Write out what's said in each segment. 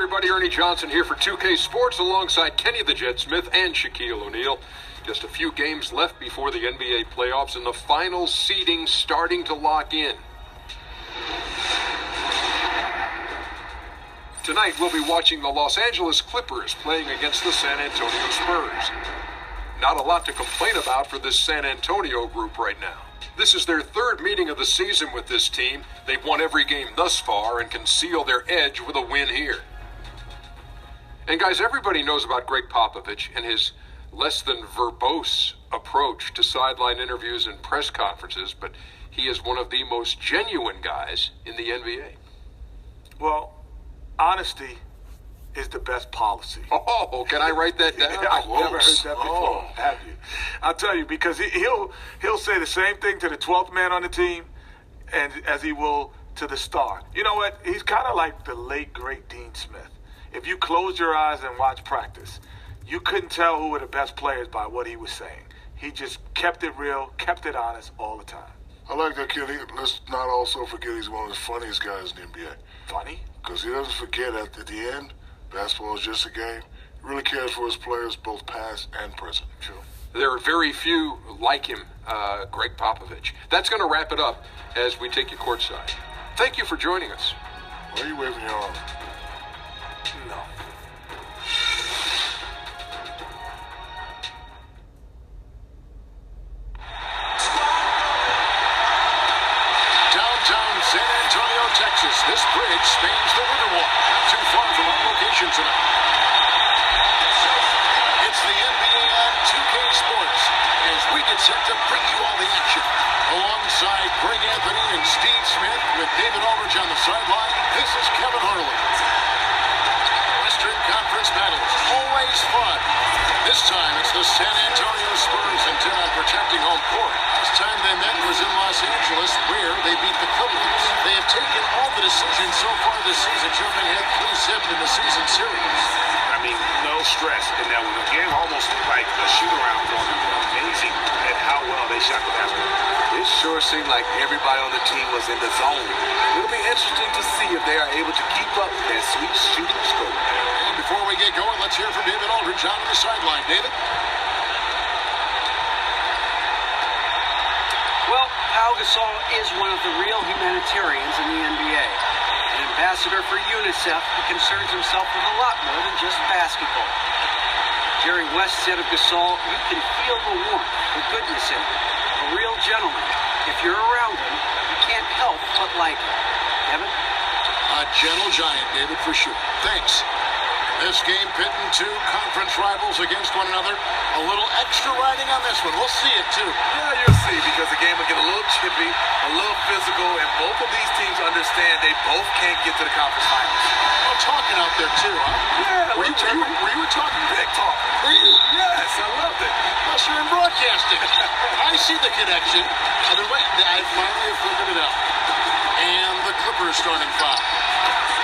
everybody. Ernie Johnson here for 2K Sports alongside Kenny the Jet Smith and Shaquille O'Neal. Just a few games left before the NBA playoffs and the final seeding starting to lock in. Tonight we'll be watching the Los Angeles Clippers playing against the San Antonio Spurs. Not a lot to complain about for this San Antonio group right now. This is their third meeting of the season with this team. They've won every game thus far and can seal their edge with a win here. And guys, everybody knows about Greg Popovich and his less than verbose approach to sideline interviews and press conferences, but he is one of the most genuine guys in the NBA. Well, honesty is the best policy. Oh, can I write that down? I've never heard that before, have you? I'll tell you, because he'll say the same thing to the 12th man on the team and as he will to the star. You know what? He's kind of like the late, great Dean Smith. If you close your eyes and watch practice, you couldn't tell who were the best players by what he was saying. He just kept it real, kept it honest all the time. I like that kid. Let's not also forget he's one of the funniest guys in the NBA. Funny? Because he doesn't forget at the end, basketball is just a game. He really cares for his players, both past and present. True. There are very few like him, Greg Popovich. That's going to wrap it up as we take you courtside. Thank you for joining us. Why are you waving your arm? No. Downtown San Antonio, Texas. This bridge spans the Riverwalk. Not too far from our location tonight. It's the NBA on 2K Sports as we get set to bring you all the action. Alongside Greg Anthony and Steve Smith with David Aldridge on the sideline, this is Kevin Harlan. Western Conference battles, always fun. This time it's the San Antonio Spurs intent on protecting home court. Last time they met was in Los Angeles, where they beat the Clippers. They have taken all the decisions so far this season, jumping ahead 3-0 in the season series. I mean, no stress in that one. The game almost like a shoot-around for them. Amazing at how well they shot the basketball. It sure seemed like everybody on the team was in the zone. It'll be interesting to see if they are able to keep up that sweet shooting stroke. And before we get going, let's hear from David Aldridge on the sideline. David? Well, Pau Gasol is one of the real humanitarians in the NBA. An ambassador for UNICEF who concerns himself with a lot more than just basketball. Jerry West said of Gasol, you can feel the warmth, the goodness in him. A real gentleman. If you're around him, you can't help but like him. Kevin? A gentle giant, David, for sure. Thanks. This game pitting two conference rivals against one another. A little extra riding on this one. We'll see it, too. Yeah, you'll see, because the game will get a little chippy, a little physical, and both of these teams understand they both can't get to the conference finals. Oh, talking out there, too, huh? Yeah, Were you talking? big talk. Were you? Yes, I loved it. Plus, you're in broadcasting. I see the connection. I've been waiting. I finally have figured it out. And the Clippers starting five.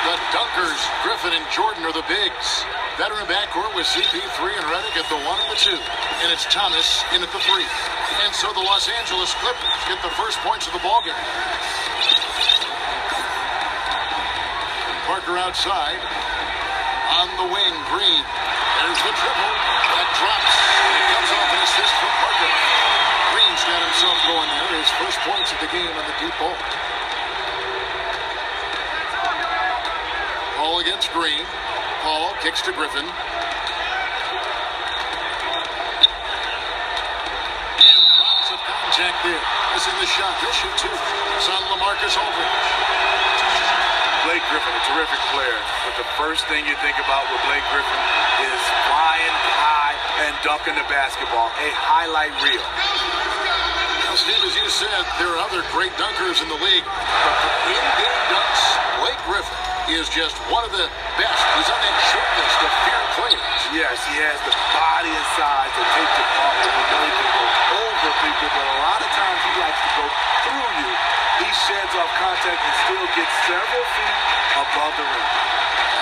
The Dunkers, Griffin and Jordan are the bigs. Veteran backcourt with CP3 and Redick at the 1 and the 2. And it's Thomas in at the 3. And so the Los Angeles Clippers get the first points of the ballgame. Parker outside. On the wing, Green. There's the triple. That drops. And it comes off an assist from Parker. Green's got himself going there. His first points of the game on the deep ball. Paul against Green. Paul kicks to Griffin. And lots of contact there. This is the shot. He'll shoot two. It's on LaMarcus Aldridge. Blake Griffin, a terrific player, but the first thing you think about with Blake Griffin is flying high and dunking the basketball. A highlight reel. Now, Steve, as you said, there are other great dunkers in the league, but for in-game dunks, Blake Griffin is just one of the best. He's on that short list of feared players. Yes, he has the body and size to take the ball, and we know he can go over people, but a lot of times he likes to go through you. He sheds off contact and still gets several feet above the rim.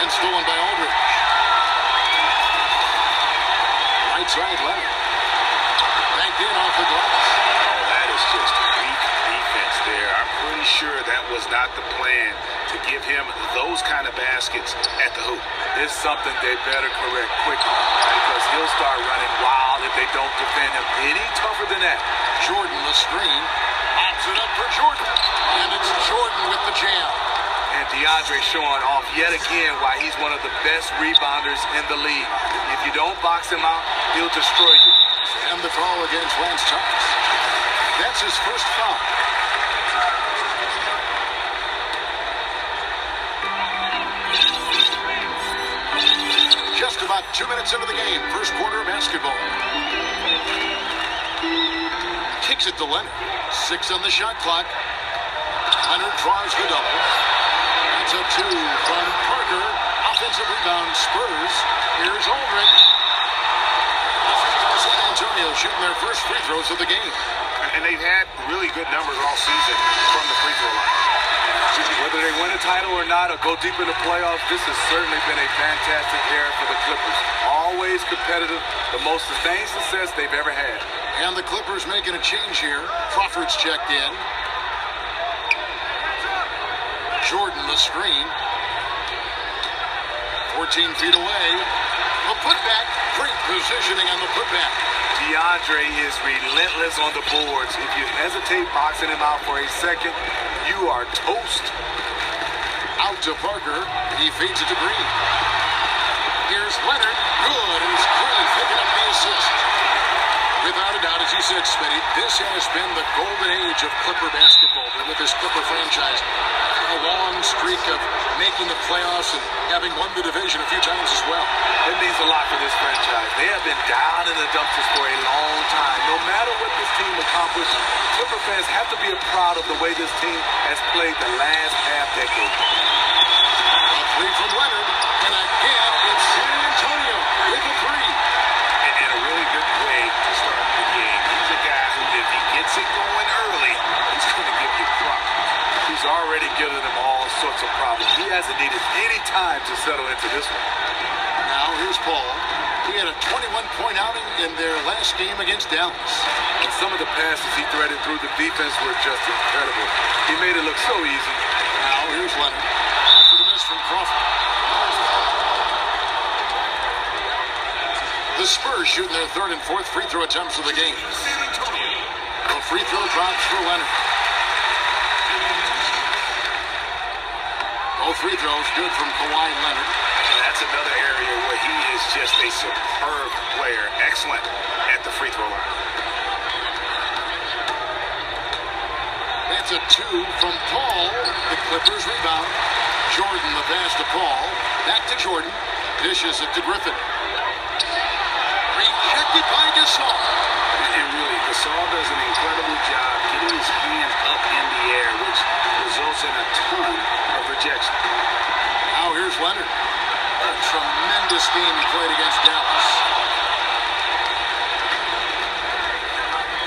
And stolen by Aldridge. Right side left. Banked in off the glass. Oh, that is just weak defense there. I'm pretty sure sure that was not the plan to give him those kind of baskets at the hoop. It's something they better correct quickly because he'll start running wild if they don't defend him any tougher than that. Jordan, the screen. Pops it up for Jordan. And it's Jordan with the jam. And DeAndre showing off yet again why he's one of the best rebounders in the league. If you don't box him out, he'll destroy you. And the call against Lance Thomas. That's his first foul. Just about 2 minutes into the game, first quarter of basketball. Kicks it to Leonard. 6 on the shot clock. Leonard draws the double. That's a 2 from Parker. Offensive rebound, Spurs. Here's Aldridge. San Antonio shooting their first free throws of the game. And they've had really good numbers all season from the free throw line. Whether they win a title or not or go deep in the playoffs, this has certainly been a fantastic era for the Clippers. Always competitive, the most sustained success they've ever had. And the Clippers making a change here. Crawford's checked in. Jordan the screen. 14 feet away. The putback. Great positioning on the putback. DeAndre is relentless on the boards. If you hesitate boxing him out for a second, you are toast. Out to Parker. He feeds it to Green. Here's Leonard. Good. And it's Green picking up the assist. Without a doubt, as you said, Smitty, this has been the golden age of Clipper basketball. With this Clipper franchise, a long streak of making the playoffs and having won the division a few times as well. It means a lot for this franchise. They have been down in the dumpsters for a long time. No matter what this team accomplished, Clipper fans have to be proud of the way this team has played the last half-decade. A 3 from Leonard, and again, it's San Antonio with a 3. And a really good way to start the game. He's a guy who, if he gets it going early, he's going to give you problems. He's already given them all sorts of problems. He hasn't needed any time to settle into this one. Now here's Paul. He had a 21-point outing in their last game against Dallas. And some of the passes he threaded through the defense were just incredible. He made it look so easy. Now here's Leonard. After the miss from Crawford. The Spurs shooting their third and fourth free throw attempts of the game. The free throw drops for Leonard. Both free throws good from Kawhi Leonard. And that's another area where he is just a superb player. Excellent at the free throw line. That's a 2 from Paul. The Clippers rebound. Jordan the pass to Paul. Back to Jordan. Dishes it to Griffin. Rejected by Gasol. And really, Gasol does an incredible job getting his hands up in the air, which results in a ton of rejection. Now here's Leonard. A tremendous game he played against Dallas.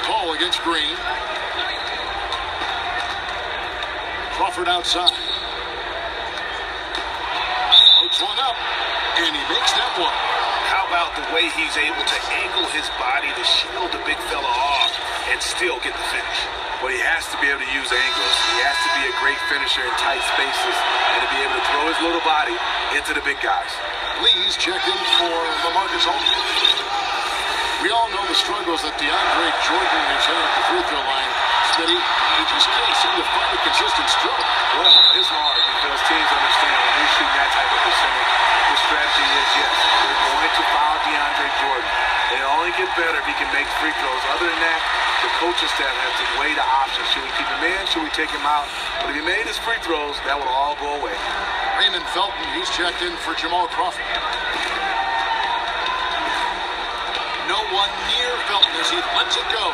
Paul against Green. Crawford outside. Floats one up, and he makes that one. How about the way he's able to angle his body to shield the big fella off and still get the finish? Well, he has to be able to use angles. He has to be a great finisher in tight spaces and to be able to throw his little body into the big guys. Lee's checked in for LaMarcus Aldridge. We all know the struggles that DeAndre Jordan has had at the free throw line. Smitty, he just can't seem to find a consistent stroke. Well, it's hard because teams understand when you shoot that type of percentage, the strategy is, yes, they're going to foul DeAndre Jordan. It'll only get better if he can make free throws. Other than that, the coaching staff has to weigh the options. Should we keep him in? Should we take him out? But if he made his free throws, that would all go away. Raymond Felton, he's checked in for Jamal Crawford. No one near Felton as he lets it go.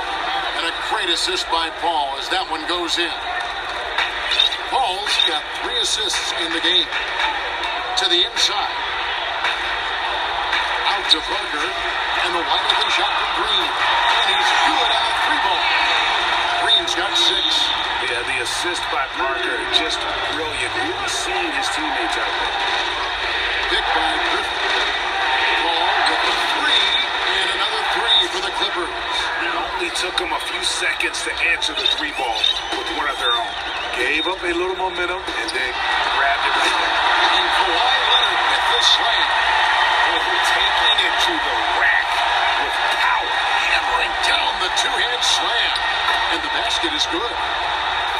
And a great assist by Paul as that one goes in. Paul's got 3 assists in the game. To the inside. Out to Parker. And the wide open shot from Green. And he's good on the 3-ball. Green's got 6. Yeah, the assist by Parker, just brilliant. Really seeing his teammates out there. Picked by Griffin. Paul with the 3. And another 3 for the Clippers. It only took them a few seconds to answer the 3 ball with one of their own. Gave up a little momentum and then grabbed it right back. And Kawhi Leonard with the slam. Taking it to the rack with power. Hammering down the two-hand slam. And the basket is good.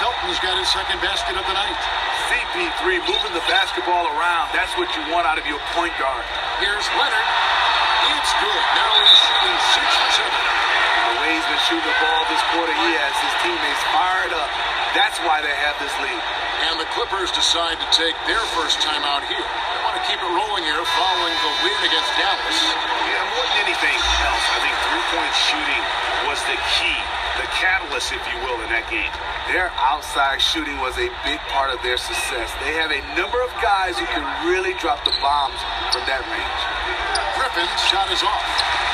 Felton's got his second basket of the night. CP3 moving the basketball around. That's what you want out of your point guard. Here's Leonard. It's good. Now he's shooting 6 for 7. The way he's been shooting the ball this quarter, he has his teammates fired up. That's why they have this lead. And the Clippers decide to take their first time out here. They want to keep it rolling here following the win against Dallas. Yeah, more than anything else, I think three-point shooting was the key, the catalyst, if you will, in that game. Their outside shooting was a big part of their success. They have a number of guys who can really drop the bombs from that range. Griffin's shot is off.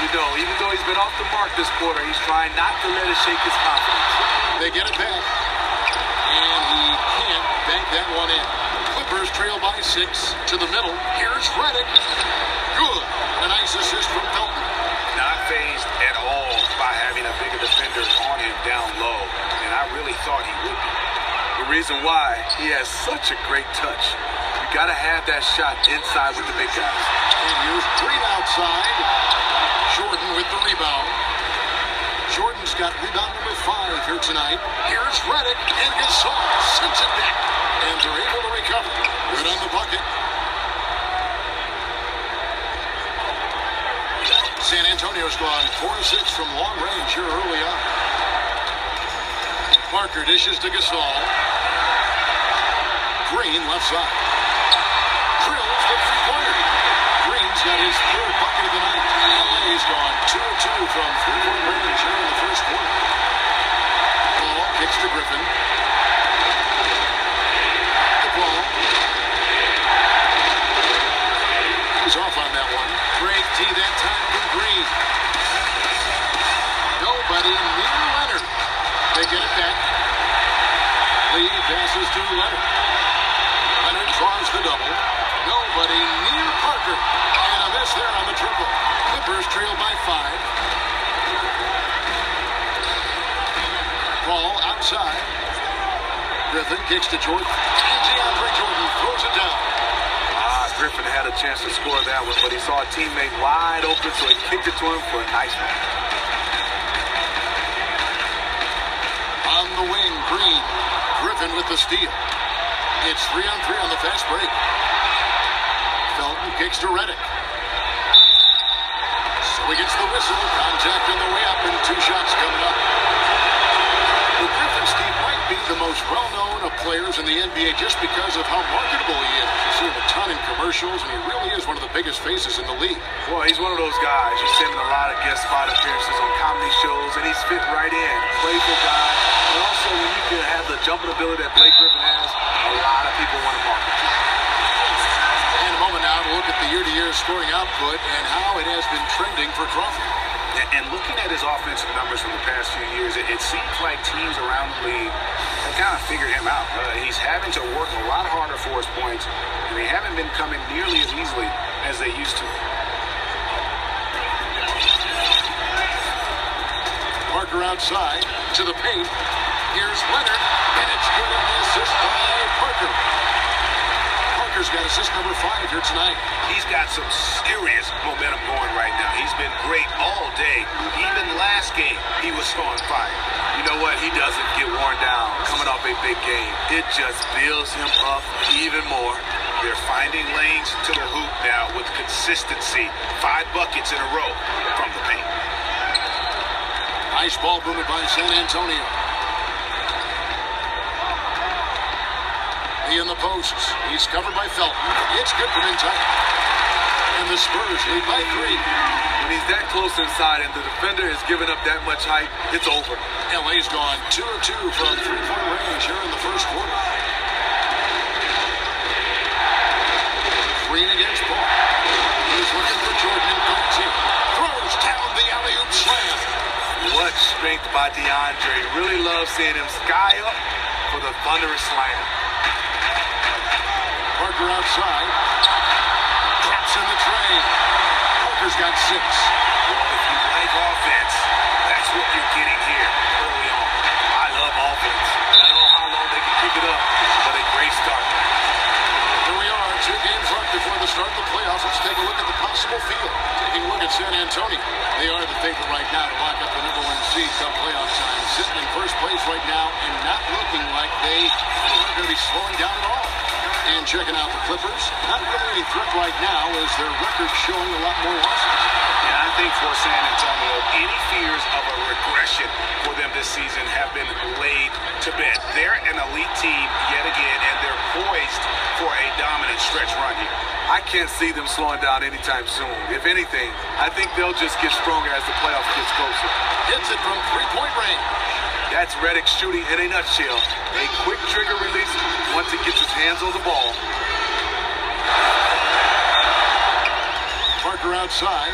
You know, even though he's been off the mark this quarter, he's trying not to let it shake his confidence. They get it back. And he can't bank that one in. Clippers trail by 6 to the middle. Here's Redick. Good. A nice assist from Felton. Not fazed at all by having a bigger defender on him down low. And I really thought he would be. The reason why, he has such a great touch. You got to have that shot inside with the big guys. And here's Green outside. Jordan with the rebound. Jordan's got rebound number 5 here tonight. Here's Redick, and Gasol sends it back. And they're able to recover. Good on the bucket. San Antonio's gone 4-6 from long range here early on. Parker dishes to Gasol. Green left side. Drills the three-pointer. Green's got his third bucket of the night. LA's gone 2-2 from three-point range here in the first quarter. Ball kicks to Griffin. The ball. He's off on that one. Great D that time from Green. Nobody near Leonard. They get it back. Lee passes to Leonard. Leonard draws the double. Nobody near Parker. And a miss there on the triple. Clippers trail by 5. Ball outside. Griffin kicks to Jordan. And DeAndre Jordan throws it down. Griffin had a chance to score that one, but he saw a teammate wide open, so he kicked it to him for a nice one. On the wing, Green. Griffin with the steal. It's 3-on-3 on the fast break. Felton kicks to Redick. So he gets the whistle. Contact on the way up, and 2 shots coming up. The Griffin, Steve, might be the most well-known of players in the NBA just because of how marketable he is. You see him a ton in commercials, and he really is one of the biggest faces in the league. Well, he's one of those guys. You see him in a lot of guest spot appearances on comedy shows, and he's fit right in. Playful guy. And also, when you can have the jumping ability that Blake Griffin has, a lot of people want to market you. In a moment now to look at the year-to-year scoring output and how it has been trending for Crawford. And looking at his offensive numbers from the past few years, it seems like teams around the league have kind of figured him out. He's having to work a lot harder for his points, and they haven't been coming nearly as easily as they used to. Parker outside to the paint. Here's Leonard, and it's good on the assist by Parker. Parker's got assist number 5 here tonight. He's got some serious momentum going right now. He's been great all day. Even last game, he was on fire. You know what? He doesn't get worn down coming off a big game. It just builds him up even more. They're finding lanes to the hoop now with consistency. 5 buckets in a row from the paint. Nice ball movement by San Antonio. He in the posts. He's covered by Felton. It's good from inside. And the Spurs lead by 3. When he's that close inside and the defender is giving up that much height, it's over. LA's gone 2 of 2 from three-point range here in the first quarter. Green against Paul. He's looking for Jordan in 13. Throws down the alley-oop slam. What strength by DeAndre. Really love seeing him sky up for the thunderous slam. Parker outside. Drops in the tray. Parker's got 6. Well, if you like offense, that's what you're getting here early on. I love offense. And I don't know how long they can keep it up. Antonio. They are the favorite right now to lock up the #1 seed come playoff time. Sitting in first place right now and not looking like they are going to be slowing down at all. And checking out the Clippers, not really any threat right now as their record showing a lot more losses. And I think for San Antonio, any fears of a regression for them this season have been laid to bed. They're an elite team yet again, and they're poised for a dominant stretch run here. I can't see them slowing down anytime soon. If anything, I think they'll just get stronger as the playoffs gets closer. Hits it from three-point range. That's Redick shooting in a nutshell. A quick trigger release once he gets his hands on the ball. Parker outside.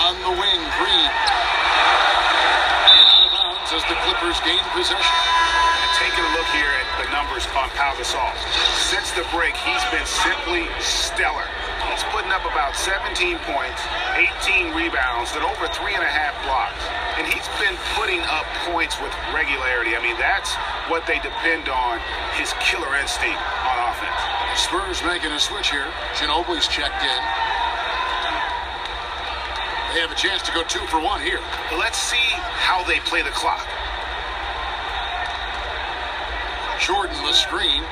On the wing, Green. And out of bounds as the Clippers gain possession. And taking a look here at the numbers on Pau Gasol. Since the break, he's been simply stellar. He's putting up about 17 points, 18 rebounds, and over 3.5 blocks. And he's been putting up points with regularity. I mean, that's what they depend on, his killer instinct on offense. Spurs making a switch here. Ginobili's checked in. They have a chance to go 2 for 1 here. Let's see how they play the clock. Jordan the screen.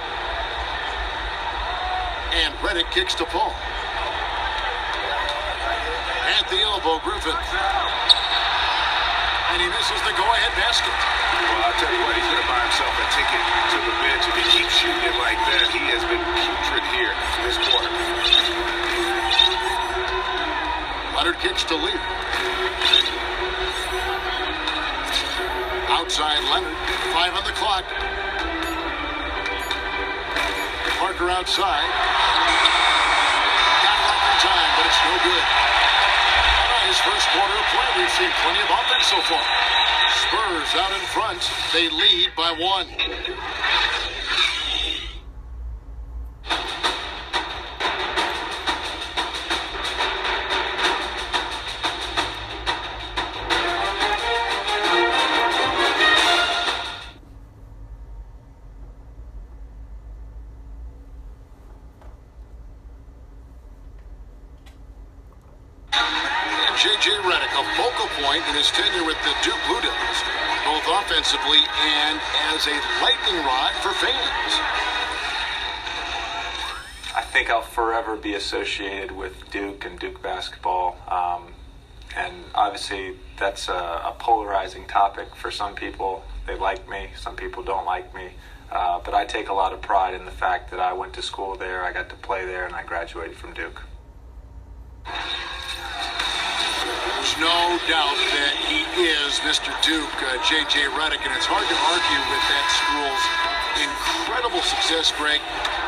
And Redick kicks to Paul. At the elbow, Griffin. And he misses the go-ahead basket. Well, I'll tell you what, he's going to buy himself a ticket to the bench. If he keeps shooting it like that, he has been putrid here this quarter. Leonard kicks to Lee. Outside Leonard. 5 on the clock. Parker outside. Got it off in time, but it's no good. His first quarter of play, we've seen plenty of offense so far. Spurs out in front. They lead by 1. J.J. Redick, a focal point in his tenure with the Duke Blue Devils, both offensively and as a lightning rod for fans. I think I'll forever be associated with Duke and Duke basketball. And obviously that's a polarizing topic for some people. They like me, some people don't like me. But I take a lot of pride in the fact that I went to school there, I got to play there, and I graduated from Duke. There's no doubt that he is Mr. Duke, J.J. Redick, and it's hard to argue with that school's incredible success, Greg,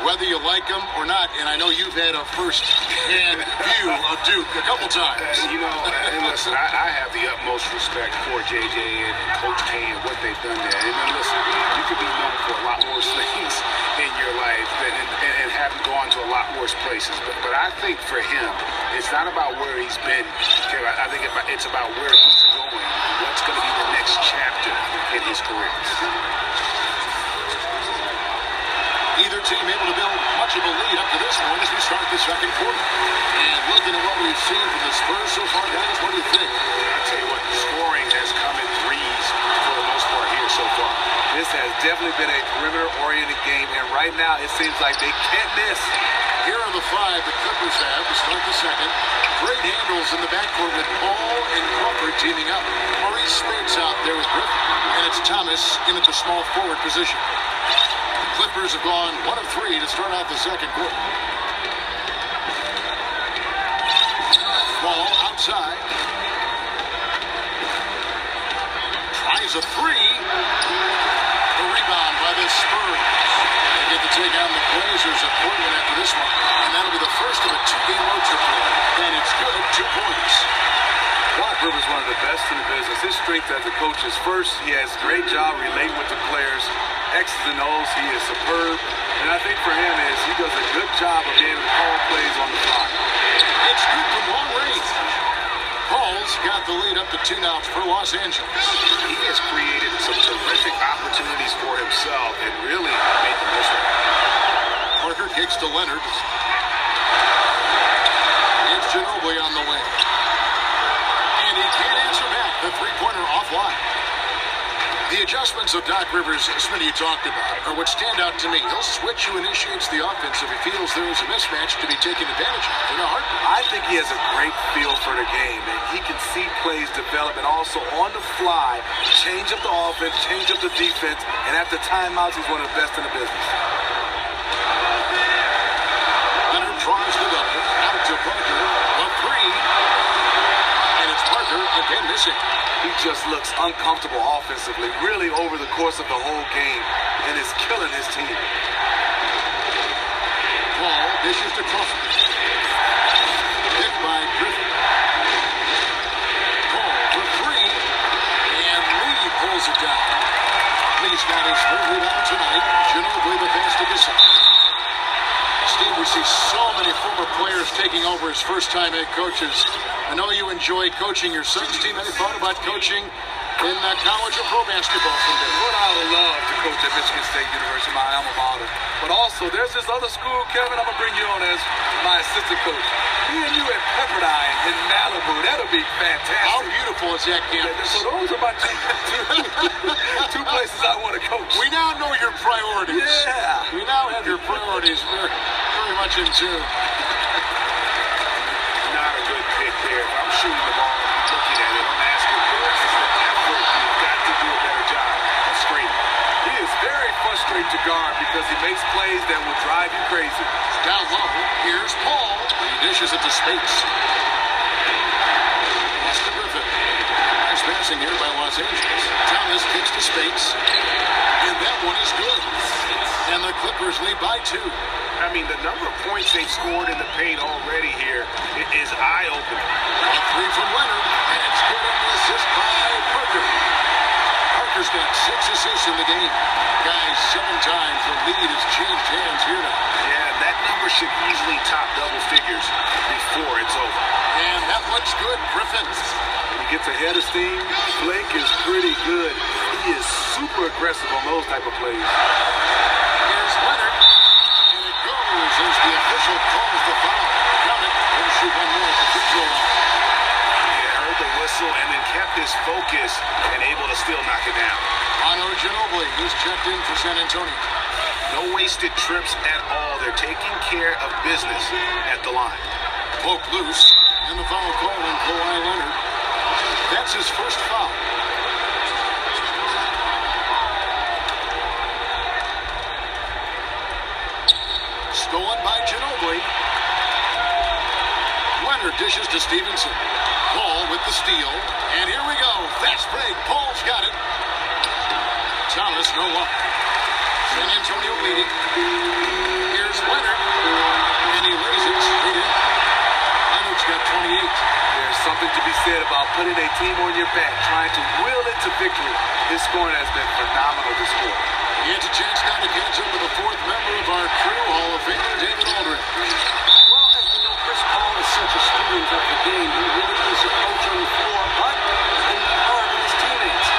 whether you like him or not. And I know you've had a first-hand view of Duke a couple times. You know, and listen, I have the utmost respect for J.J. and Coach K and what they've done there. And listen, you could be known for a lot worse things in your life and haven't gone to a lot worse places. But I think for him, it's not about where he's been. I think it's about where he's going, what's going to be the next chapter in his career. Either team able to build much of a lead up to this point as we start the second quarter. And looking at what we've seen from the Spurs so far, guys, what do you think? I'll tell you what, the scoring has come in threes for the most part here so far. This has definitely been a perimeter-oriented game, and right now it seems like they can't miss. Here are the 5 the Clippers have to start the second. Great handles in the backcourt with Paul and Crawford teaming up. Maurice Spates out there with Griffin, and it's Thomas in at the small forward position. The Clippers have gone 1 of 3 to start out the second quarter. Ball outside. Tries a 3. The rebound by the Spurs. They get to take on the Blazers of Portland after this one. And that'll be the first of a 2-game road trip. And it's good, 2 points. Doc Rivers is one of the best in the business. His strength as a coach is first, he has a great job relating with the players. X's and O's, he is superb. And I think for him is he does a good job of being able to call plays on the fly. It's good from long range. Paul's got the lead up to 2 now for Los Angeles. He has created some terrific opportunities for himself and really made the most of it. Parker kicks to Leonard. Ginobili on the wing. And he can't answer back. The three-pointer offline. The adjustments of Doc Rivers, Smitty, you talked about, are what stand out to me. He'll switch who initiates the offense if he feels there is a mismatch to be taken advantage of in a heartbeat. I think he has a great feel for the game, and he can see plays develop and also on the fly change up the offense, change up the defense, and after timeouts, he's one of the best in the business. Leonard tries the double, out to Parker, a three, and it's Parker again missing. He just looks uncomfortable offensively, really over the course of the whole game, and is killing his team. Paul dishes to Crawford. Picked by Griffin. Paul for three, and Lee pulls it down. Lee's got his third rebound tonight. Ginobili the pass to the side. Steve, we see so many former players taking over as first-time head coaches. I know you enjoy coaching your son's team. Have you thought about coaching in college or pro basketball someday? What I would love to coach at Michigan State University, my alma mater. But also, there's this other school, Kevin, I'm going to bring you on as my assistant coach. Me and you at Pepperdine in Malibu, that'll be fantastic. How beautiful is that campus? So those are my two places I want to coach. We now know your priorities. Yeah. We now have your priorities very, very much in tune. Not a good pick there. If I'm shooting the ball and I'm looking at it, I'm asking, where's the effort? You've got to do a better job of screening. He is very frustrated to guard because he makes plays that will drive you crazy. Down low, here's Paul. He dishes it to Spates. Pass to Griffin. Nice passing here by Los Angeles. Thomas kicks to Spates. And that one is good. And the Clippers lead by 2. I mean, the number of points they've scored in the paint already here is eye-opening. A three from Leonard, and it's good on the assist by Parker. Parker's got 6 assists in the game. Guys, 7 times the lead has changed hands here now. Yeah, that number should easily top double figures before it's over. And that one's good, Griffin. When he gets ahead of steam, Blake is pretty good. He is super aggressive on those type of plays. Here's Leonard. As the official calls the foul. Count it. He'll shoot one more for control. Yeah, heard the whistle and then kept his focus and able to still knock it down. Ginobili, he's checked in for San Antonio. No wasted trips at all. They're taking care of business at the line. Poke loose, and the foul call on Kawhi Leonard. That's his first foul. Stolen by Ginobili. Leonard dishes to Stevenson. Paul with the steal. And here we go. Fast break. Paul's got it. Thomas, no luck. San Antonio leading. Here's Leonard. And he lays it straight in. Leonard's got 28. There's something to be said about putting a team on your back, trying to will it to victory. His scoring has been phenomenal this quarter. He has a chance now to catch up with the 4th member of our crew, Hall of Famer David Aldridge. Well, as we know, Chris Paul is such a student of the game. He really is a coach on the floor, but he can be hard on his teammates.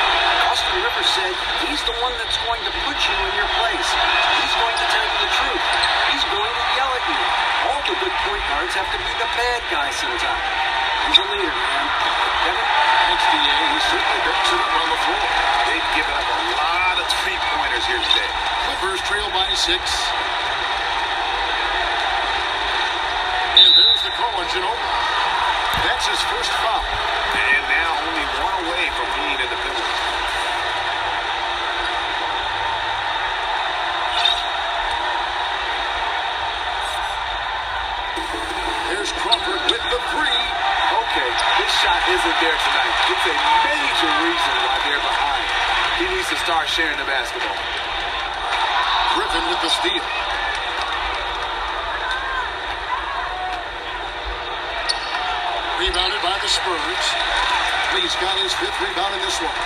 Austin Rivers said he's the one that's going to put you in your place. He's going to tell you the truth. He's going to yell at you. All the good point guards have to be the bad guy sometimes. He's a leader, man. Kevin? Thanks, D.A. He certainly backs it up on the floor. They've given up a lot of three-pointers here today. Clippers trail by 6. And there's the call on Ginobili. That's his first foul. And now only one away from being in the penalty. There's Crawford with the 3. Okay, this shot isn't there tonight. It's a major reason why they're behind. He needs to start sharing the basketball. Griffin with the steal. Rebounded by the Spurs. Lee's got his 5th rebound in this one.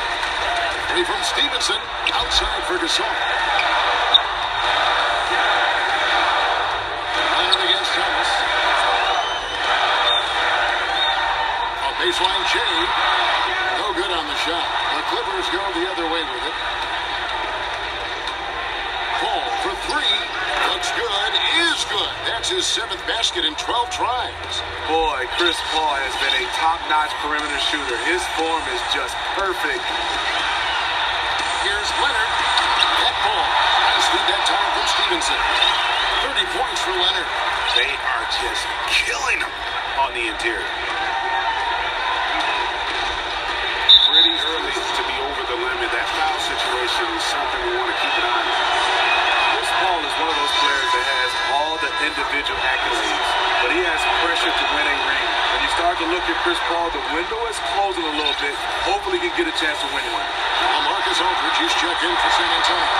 3 from Stevenson. Outside for Gasol. Leonard against Thomas. A baseline chain. No good on the shot. The Clippers go the other way with it. Paul for 3. Looks good. Is good. That's his 7th basket in 12 tries. Boy, Chris Paul has been a top-notch perimeter shooter. His form is just perfect. Here's Leonard. That ball has lead that time from Stevenson. 30 points for Leonard. They are just killing him on the interior. Pretty early to be over the limit. That foul situation is something we want to keep an eye on. Chris Paul is one of those players that has all the individual accolades, but he has pressure to win a ring. When you start to look at Chris Paul, the window is closing a little bit. Hopefully he can get a chance to win one. Marcus Aldridge, he's checked in for San Antonio.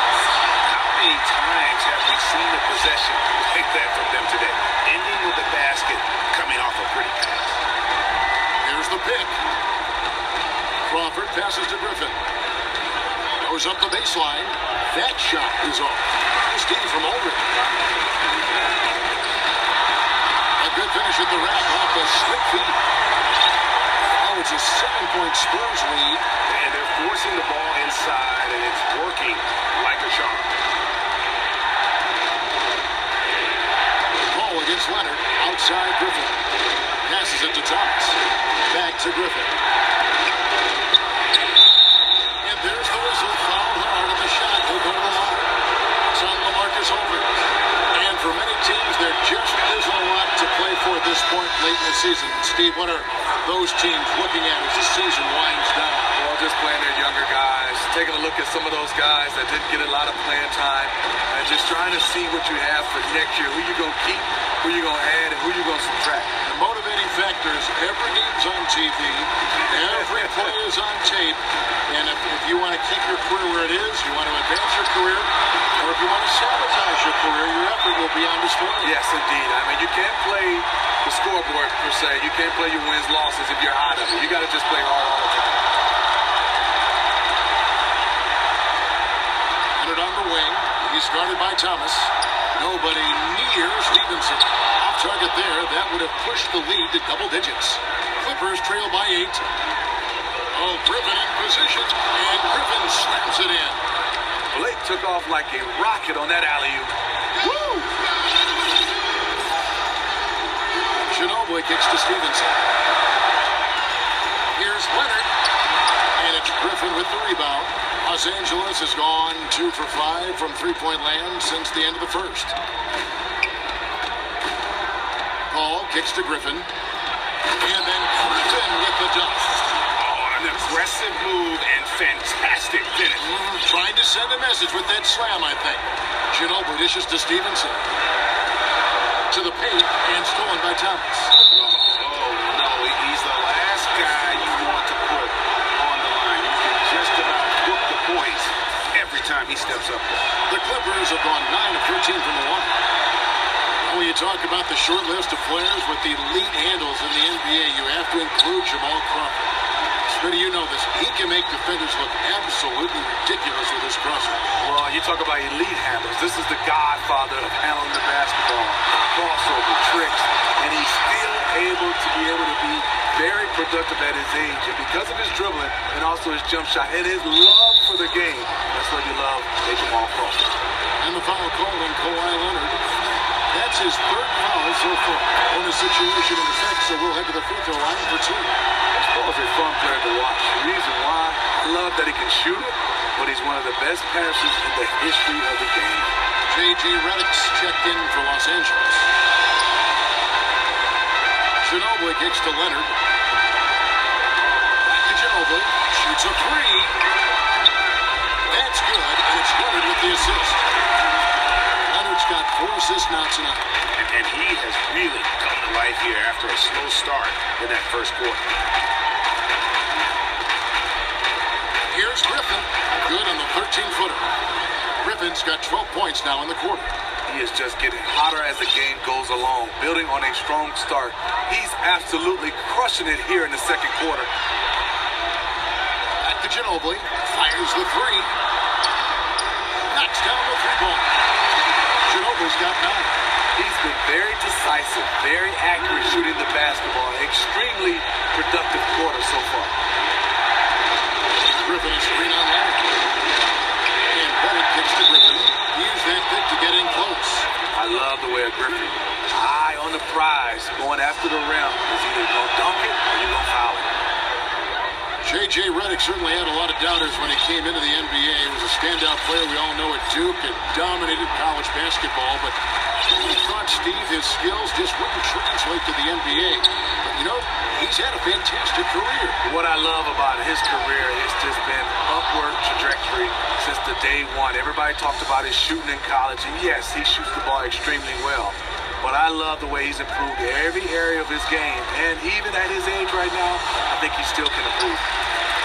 How many times have we seen a possession like that from them today? Ending with the basket, coming off a pretty pass. Here's the pick. Crawford passes to Griffin. Goes up the baseline. That shot is off. Nice D from Aldridge. A good finish at the rack off the slick feet. Oh, it's a 7-point Spurs lead. And they're forcing the ball inside, and it's working like a charm. Ball against Leonard. Outside Griffin. Passes it to Thomas. Back to Griffin. And there's the whistle. Fouled hard, and the shot will go to the line. It's on LaMarcus Aldridge. And for many teams, there just isn't a lot to play for at this point late in the season. Steve, what are those teams looking at as the season winds down? Well, just playing their younger guys, taking a look at some of those guys that didn't get a lot of playing time, and just trying to see what you have for next year, who you're going to keep, who you're going to add, and who you're going to subtract. The motivating factor is every game's on TV, every play is on tape, and if you want to keep your career where it is, you want to advance your career, or if you want to sabotage your career, your effort will be on display. Yes, indeed. I mean, you can't play the scoreboard, per se. You can't play your wins, losses if you're out of it. You got to just play hard all the time. Leonard on the wing. He's guarded by Thomas. Nobody near Stevenson. Off target there. That would have pushed the lead to double digits. Clippers trail by 8. Oh, Griffin in position. And Griffin slams it in. Blake took off like a rocket on that alley-oop. Woo! Ginobili kicks to Stevenson. Here's Leonard. And it's Griffin with the rebound. Los Angeles has gone 2 for 5 from three-point land since the end of the first. Paul kicks to Griffin. And then Griffin with the dunk. Oh, an aggressive move and fantastic finish. Trying to send a message with that slam, I think. Ginobili dishes to Stevenson. To the paint and stolen by Thomas. Oh, no, he's the last guy you want to put on the line. You can just about book the points every time he steps up there. The Clippers have gone 9 of 13 from the line. When you talk about the short list of players with the elite handles in the NBA, you have to include Jamal Crawford. Smitty, you know this. He can make defenders look absolutely ridiculous with his crosser. Well, you talk about elite handlers. This is the godfather of handling the basketball. Crossover, tricks, and he's still able to be very productive at his age. And because of his dribbling and also his jump shot and his love for the game, that's what you love Jamal Crawford. And the foul call on Kawhi Leonard. That's his third foul so far. On a situation in effect, so we'll head to the free throw line for 2. Paul's a fun player to watch. The reason why, I love that he can shoot it, but he's one of the best passers in the history of the game. J.J. Redick's checked in for Los Angeles. Ginobili kicks to Leonard. Back to Ginobili. Shoots a 3. That's good, and it's Leonard with the assist. Leonard's got 4 assists now tonight. And he has really come to life here after a slow start in that first quarter. Here's Griffin. Good on the 13-footer. Griffin's got 12 points now in the quarter. He is just getting hotter as the game goes along, building on a strong start. He's absolutely crushing it here in the second quarter. Back to Ginobili. Fires the 3. Knocks down the 3-ball. Ginobili's got 9. He's been very decisive, very accurate shooting the basketball. Extremely productive quarter so far. Griffin is screen on Leonard. And Bennett kicks to Griffin. He used that pick to get in close. I love the way Griffin prize going after the rim is either you're going to dunk it or you're going to foul it. J.J. Redick certainly had a lot of doubters when he came into the NBA. He was a standout player, we all know, at Duke, and dominated college basketball. But we thought, Steve, his skills just wouldn't translate to the NBA. But, you know, he's had a fantastic career. What I love about his career has just been upward trajectory since the day one. Everybody talked about his shooting in college, and yes, he shoots the ball extremely well. But I love the way he's improved every area of his game. And even at his age right now, I think he still can improve.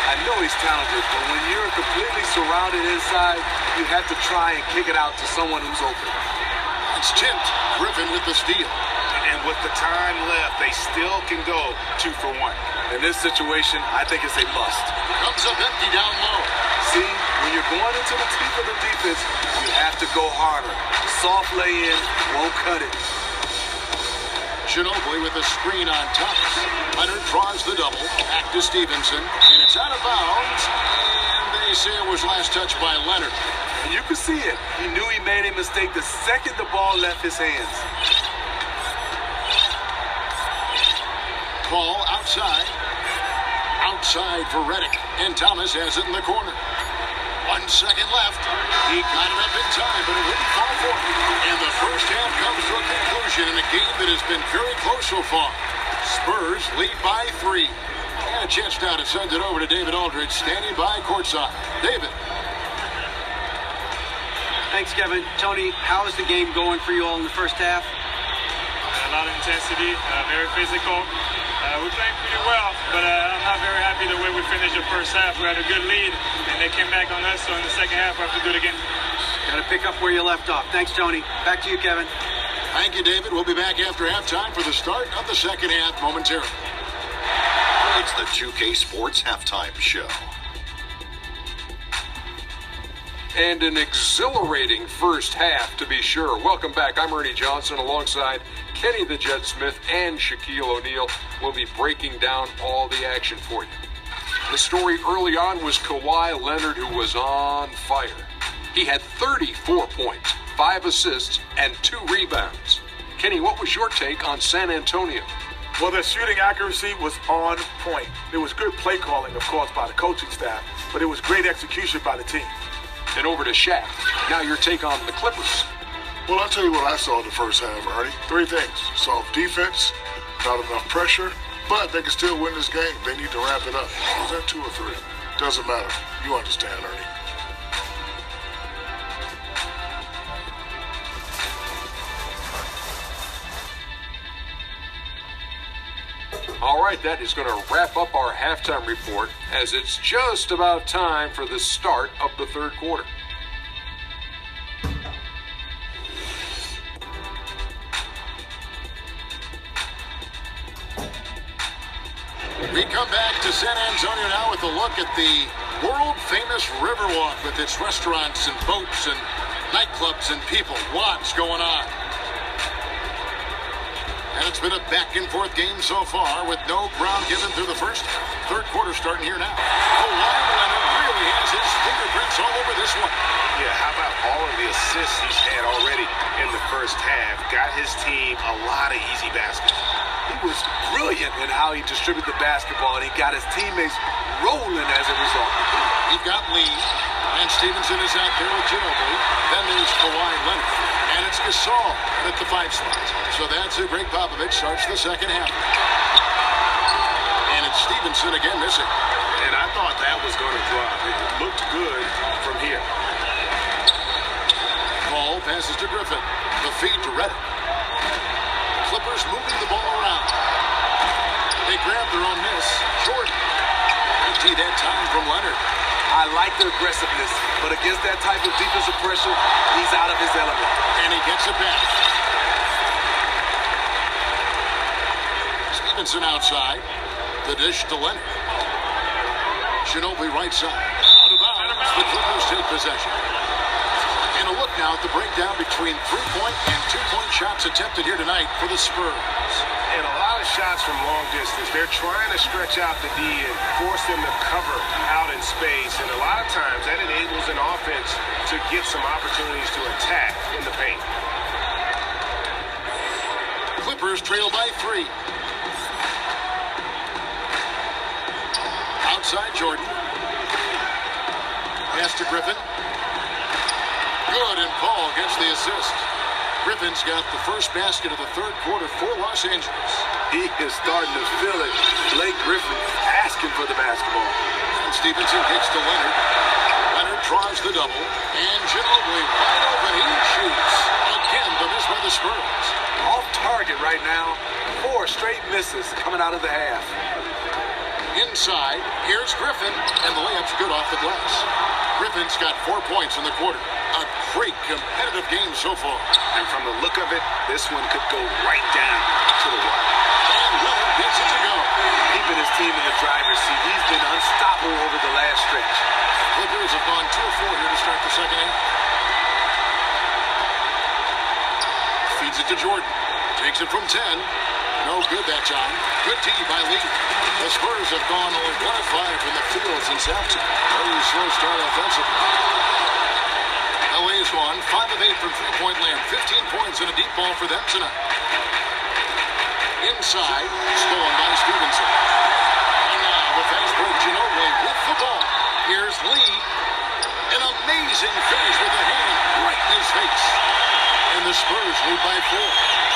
I know he's talented, but when you're completely surrounded inside, you have to try and kick it out to someone who's open. It's tipped. Griffin with the steal. And with the time left, they still can go 2 for 1. In this situation, I think it's a must. Comes up empty down low. See, when you're going into the teeth of the defense, you have to go harder. Soft lay-in won't cut it. Ginobili with a screen on top. Leonard draws the double. Back to Stevenson. And it's out of bounds. And they say it was last touched by Leonard. And you can see it. He knew he made a mistake the second the ball left his hands. Ball outside. Outside for Redick. And Thomas has it in the corner. 1 second left. He got it up in time, but it wouldn't fall for him. And the first half comes to a conclusion in a game that has been very close so far. Spurs lead by 3. And a chance now to send it over to David Aldridge, standing by courtside. David. Thanks, Kevin. Tony, how is the game going for you all in the first half? A lot of intensity, very physical. We're playing pretty well, but I'm not very happy the way we finished the first half. We had a good lead, and they came back on us, so in the second half, we have to do it again. Got to pick up where you left off. Thanks, Tony. Back to you, Kevin. Thank you, David. We'll be back after halftime for the start of the second half momentarily. It's the 2K Sports Halftime Show. And an exhilarating first half, to be sure. Welcome back. I'm Ernie Johnson alongside Kenny the Jet Smith and Shaquille O'Neal. We'll be breaking down all the action for you. The story early on was Kawhi Leonard, who was on fire. He had 34 points, 5 assists, and 2 rebounds. Kenny, what was your take on San Antonio? Well, their shooting accuracy was on point. There was good play calling, of course, by the coaching staff, but it was great execution by the team. And over to Shaq. Now your take on the Clippers. Well, I'll tell you what I saw in the first half, Ernie. 3 things. Soft defense, not enough pressure, but they can still win this game. They need to ramp it up. Was that 2 or 3? Doesn't matter. You understand, Ernie. All right, that is going to wrap up our halftime report, as it's just about time for the start of the third quarter. We come back to San Antonio now with a look at the world-famous Riverwalk with its restaurants and boats and nightclubs and people. Lots going on. And it's been a back-and-forth game so far with no ground given through the first. Third quarter starting here now. Kawhi Leonard really has his fingerprints all over this one. Yeah, how about all of the assists he's had already in the first half? Got his team a lot of easy baskets. He was brilliant in how he distributed the basketball, and he got his teammates rolling as a result. You've got Lee, and Stevenson is out there with Ginobili. Then there's Kawhi Leonard, and it's Gasol at the 5 slot. So that's who Greg Popovich starts the second half. And it's Stevenson again missing. And I thought that was going to drop. It looked good from here. Ball passes to Griffin. The feed to Redick. Clippers moving the ball around. They grab their own miss. Jordan. Empty that time from Leonard. I like the aggressiveness, but against that type of defensive pressure, he's out of his element. And he gets it back. Stevenson outside. The dish to Leonard. Ginobili right side. Out of bounds. The Clippers take possession. And a look now at the breakdown between 3-point and 2-point shots attempted here tonight for the Spurs. And a lot of shots from long distance. They're trying to stretch out the D and force them to cover out in space. And a lot of times that enables an offense to get some opportunities to attack in the paint. Clippers trail by 3. Outside Jordan. Pass to Griffin. Good, and Paul gets the assist. Griffin's got the first basket of the third quarter for Los Angeles. He is starting to feel it. Blake Griffin asking for the basketball. And Stevenson kicks to Leonard. Leonard draws the double. And Ginobili wide open. He shoots. Again, the miss by the Spurs. Off target right now. 4 straight misses coming out of the half. Inside, here's Griffin, and the layup's good off the glass. Griffin's got 4 points in the quarter. A great competitive game so far. And from the look of it, this one could go right down to the wire. And Leonard gets it to go. Keeping his team in the driver's seat. He's been unstoppable over the last stretch. Clippers have gone 2 of 4 here to start the second half. Feeds it to Jordan. Takes it from 10. No good that time. Good D by Lee. The Spurs have gone only 1 of 5 from the field since halftime. Very slow start offensively. LA's won 5 of 8 from three-point land. 15 points and a deep ball for them tonight. Inside, stolen by Stevenson. And now the fast break, Ginobili with the ball. Here's Lee. An amazing finish with a hand right in his face. And the Spurs lead by 4.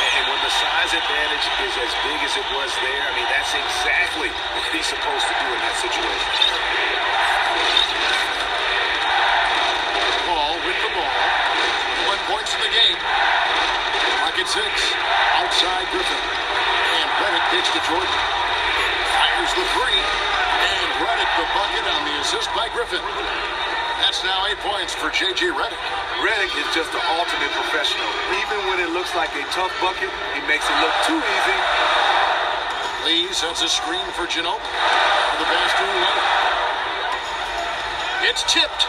And when the size advantage is as big as it was there, I mean, that's exactly what he's supposed to do in that situation. Paul with the ball. 1 point in the game. Rocket 6. Outside Griffin. And Redick kicks to Jordan. Fires the 3. And Redick the bucket on the assist by Griffin. That's now 8 points for J.J. Redick. Redick is just the ultimate professional. Even when it looks like a tough bucket, he makes it look too easy. Lee sets a screen for Ginobili. The pass to Leonard. It's tipped.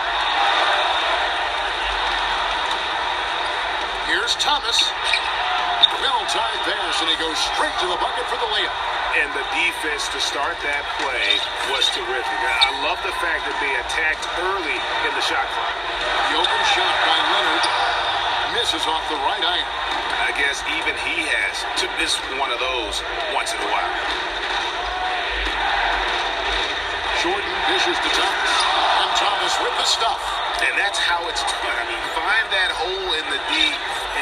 Here's Thomas. Well-timed pass, and he goes straight to the bucket for the layup. And the defense to start that play was terrific. I love the fact that they attacked early in the shot clock. The open shot by Leonard misses off the right iron. I guess even he has to miss one of those once in a while. Jordan dishes to Thomas. And Thomas with the stuff. And that's how it's done. I mean, find that hole in the D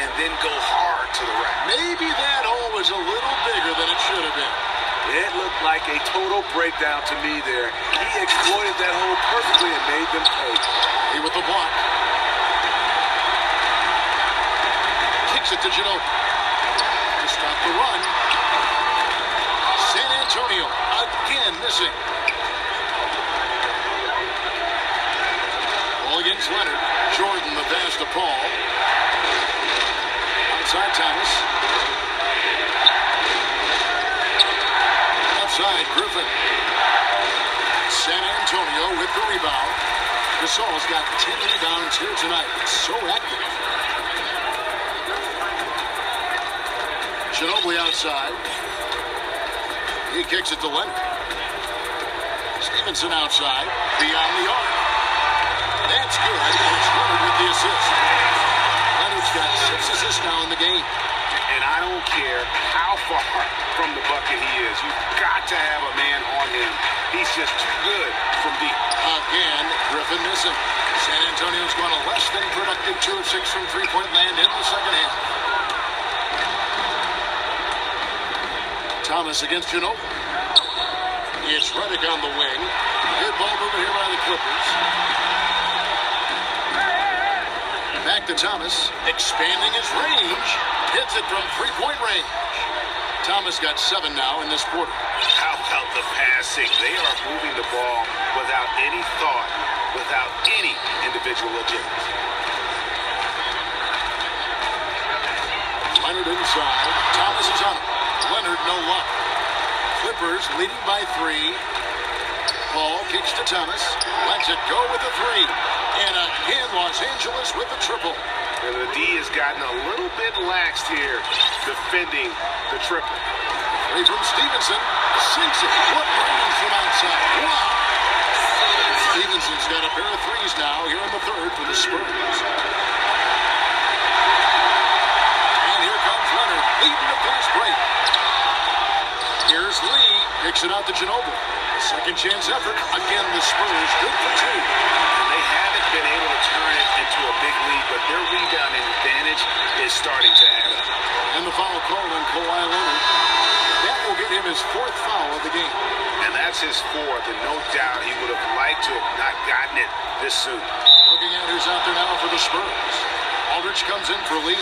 and then go hard to the rack. Maybe that hole was a little bigger than it should have been. It looked like a total breakdown to me there. He exploited that hole perfectly and made them pay. He with the block. Kicks it to Ginobili. To stop the run. San Antonio again missing. Ball against Leonard. Jordan the pass to Paul. Outside Thomas. Outside Griffin. San Antonio with the rebound. Gasol's got 10 rebounds here tonight. It's so active. Ginobili outside. He kicks it to Leonard. Stevenson outside. Beyond the arc. That's good. And it's Leonard with the assist. Leonard's got 6 assists now in the game. And I don't care how far from the bucket he is. You've got to have a man on him. He's just too good from deep. Again, Griffin missing. San Antonio's gone a less than productive 2 of 6 from three-point land in the second half. Thomas against Ginobili. It's Redick on the wing. Good ball movement here by the Clippers. Back to Thomas, expanding his range. Hits it from three-point range. Thomas got 7 now in this quarter. How about the passing? They are moving the ball without any thought, without any individual agenda. Leonard inside. Thomas is on it. Leonard no luck. Clippers leading by 3. Paul kicks to Thomas. Lets it go with the 3. And again, Los Angeles with the triple. And the D has gotten a little bit laxed here, defending the triple. 3 from Stevenson. Sinks it. What range from outside? Wow. Stevenson's got a pair of 3s now here in the third for the Spurs. And here comes Leonard. leading the fast break. Here's Lee, kicks it out to Ginobili. Second chance effort. Again, the Spurs good for two. And they haven't been able to turn it into a big lead, but their rebounding advantage is starting to add up. And the foul called on Kawhi Leonard. That will get him his fourth foul of the game. And that's his fourth, and no doubt he would have liked to have not gotten it this soon. Looking at who's out there now for the Spurs. Aldridge comes in for Lee,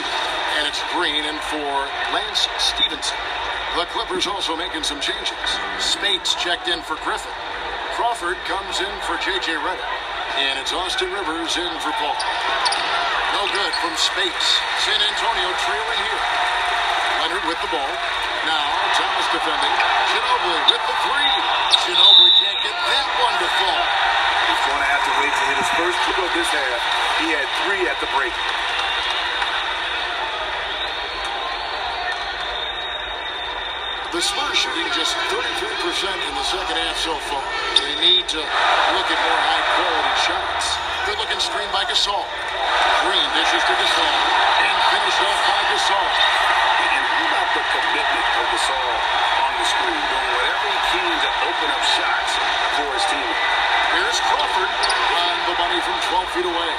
and it's Green in for Lance Stevenson. The Clippers also making some changes. Spates checked in for Griffin. Crawford comes in for J.J. Redick. And it's Austin Rivers in for Paul. No good from Spates. San Antonio trailing here. Leonard with the ball. Now Thomas defending. Ginobili with the three. Ginobili can't get that one to fall. He's going to have to wait to hit his first triple of this half. He had 3 at the break. The Spurs shooting just 33% in the second half so far. They need to look at more high-quality shots. Good looking screen by Gasol. Green dishes to Gasol and finished off by Gasol. And how about the commitment of Gasol on the screen, doing whatever he can to open up shots for his team. Here's Crawford on the money from 12 feet away.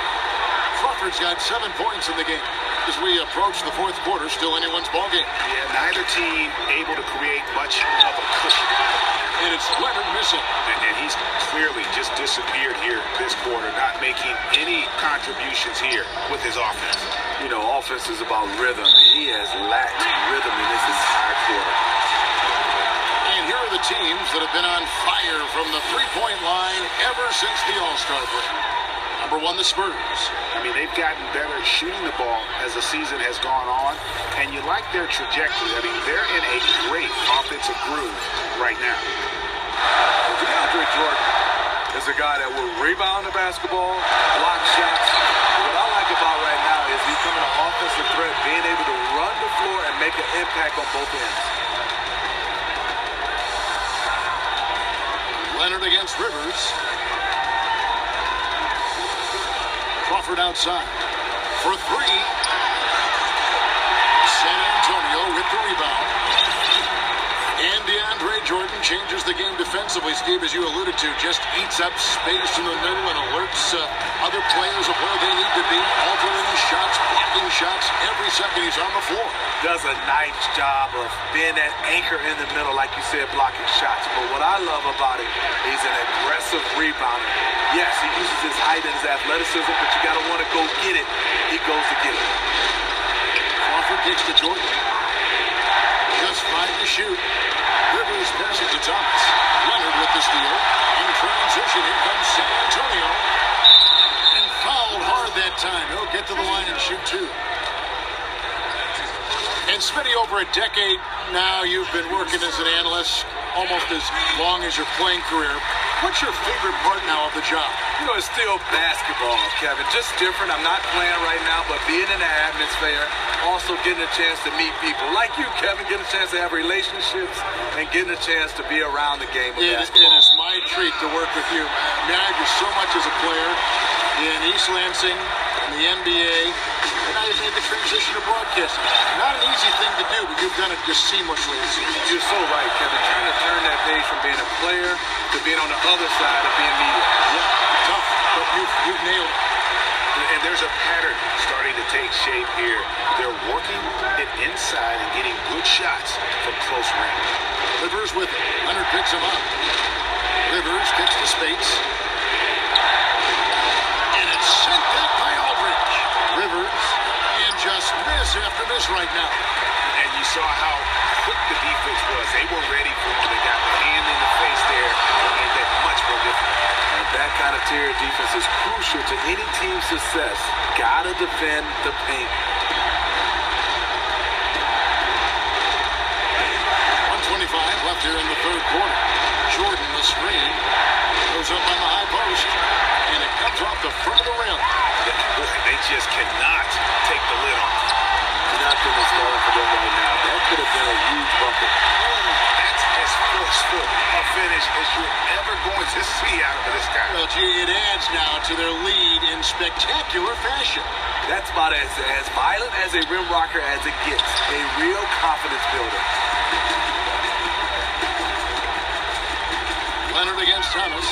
Crawford's got 7 points in the game. As we approach the fourth quarter, still anyone's ballgame. Yeah, neither team able to create much of a cushion. And it's Leonard missing. And he's clearly just disappeared here this quarter, not making any contributions here with his offense. You know, offense is about rhythm, and he has lacked rhythm in this entire quarter. And here are the teams that have been on fire from the three-point line ever since the All-Star break. Number 1, the Spurs. I mean, they've gotten better at shooting the ball as the season has gone on, and you like their trajectory. I mean, they're in a great offensive groove right now. DeAndre Jordan is a guy that will rebound the basketball, block shots. What I like about right now is becoming an offensive threat, being able to run the floor and make an impact on both ends. Leonard against Rivers. Crawford outside for 3. San Antonio with the rebound. And DeAndre Jordan changes the game defensively, Steve, as you alluded to. Just eats up space in the middle and alerts other players of where they need to be. Altering shots, blocking shots every second he's on the floor. Does a nice job of being that anchor in the middle, like you said, blocking shots. But what I love about it, he's an aggressive rebounder. Yes, he uses his height and his athleticism, but you got to want to go get it. He goes to get it. Crawford kicks to Jordan. Just 5 to shoot. Rivers passes to Thomas. Leonard with the steal. In transition, here comes San Antonio. And fouled hard that time. He'll get to the line and shoot 2. And Smitty, over a decade now, you've been working as an analyst almost as long as your playing career. What's your favorite part now of the job? You know, it's still basketball, Kevin. Just different. I'm not playing right now, but being in the atmosphere, also getting a chance to meet people like you, Kevin, getting a chance to have relationships and getting a chance to be around the game of basketball. It is my treat to work with you. Married you so much as a player in East Lansing, in the NBA, and now you've made the transition to broadcasting. Not an easy thing to do, but you've done it just seamlessly. You're so right, Kevin. Trying to turn that page from being a player to being on the other side of being media. Yeah, tough, but you've nailed it. And there's a pattern starting to take shape here. They're working it inside and getting good shots from close range. Rivers with it. Leonard picks him up. Rivers kicks to Spates. And it's sent back by Aldridge. Rivers and just miss after miss right now. And you saw how quick the defense was. They were ready for when they got the hand in the face there and made that much more difficult. And that kind of tier defense is crucial to any team's success. Gotta defend the paint. 1:25 left here in the third quarter. Jordan, the screen, goes up on the high post, and it comes off the front of the rim. Boy, they just cannot take the lid off. Nothing is going for them right now. That could have been a huge bucket. That's as forceful a finish as you're ever going to see out of this guy. Well, gee, it adds adds now to their lead in spectacular fashion. That spot is as violent as a rim rocker as it gets. A real confidence builder. Leonard against Thomas.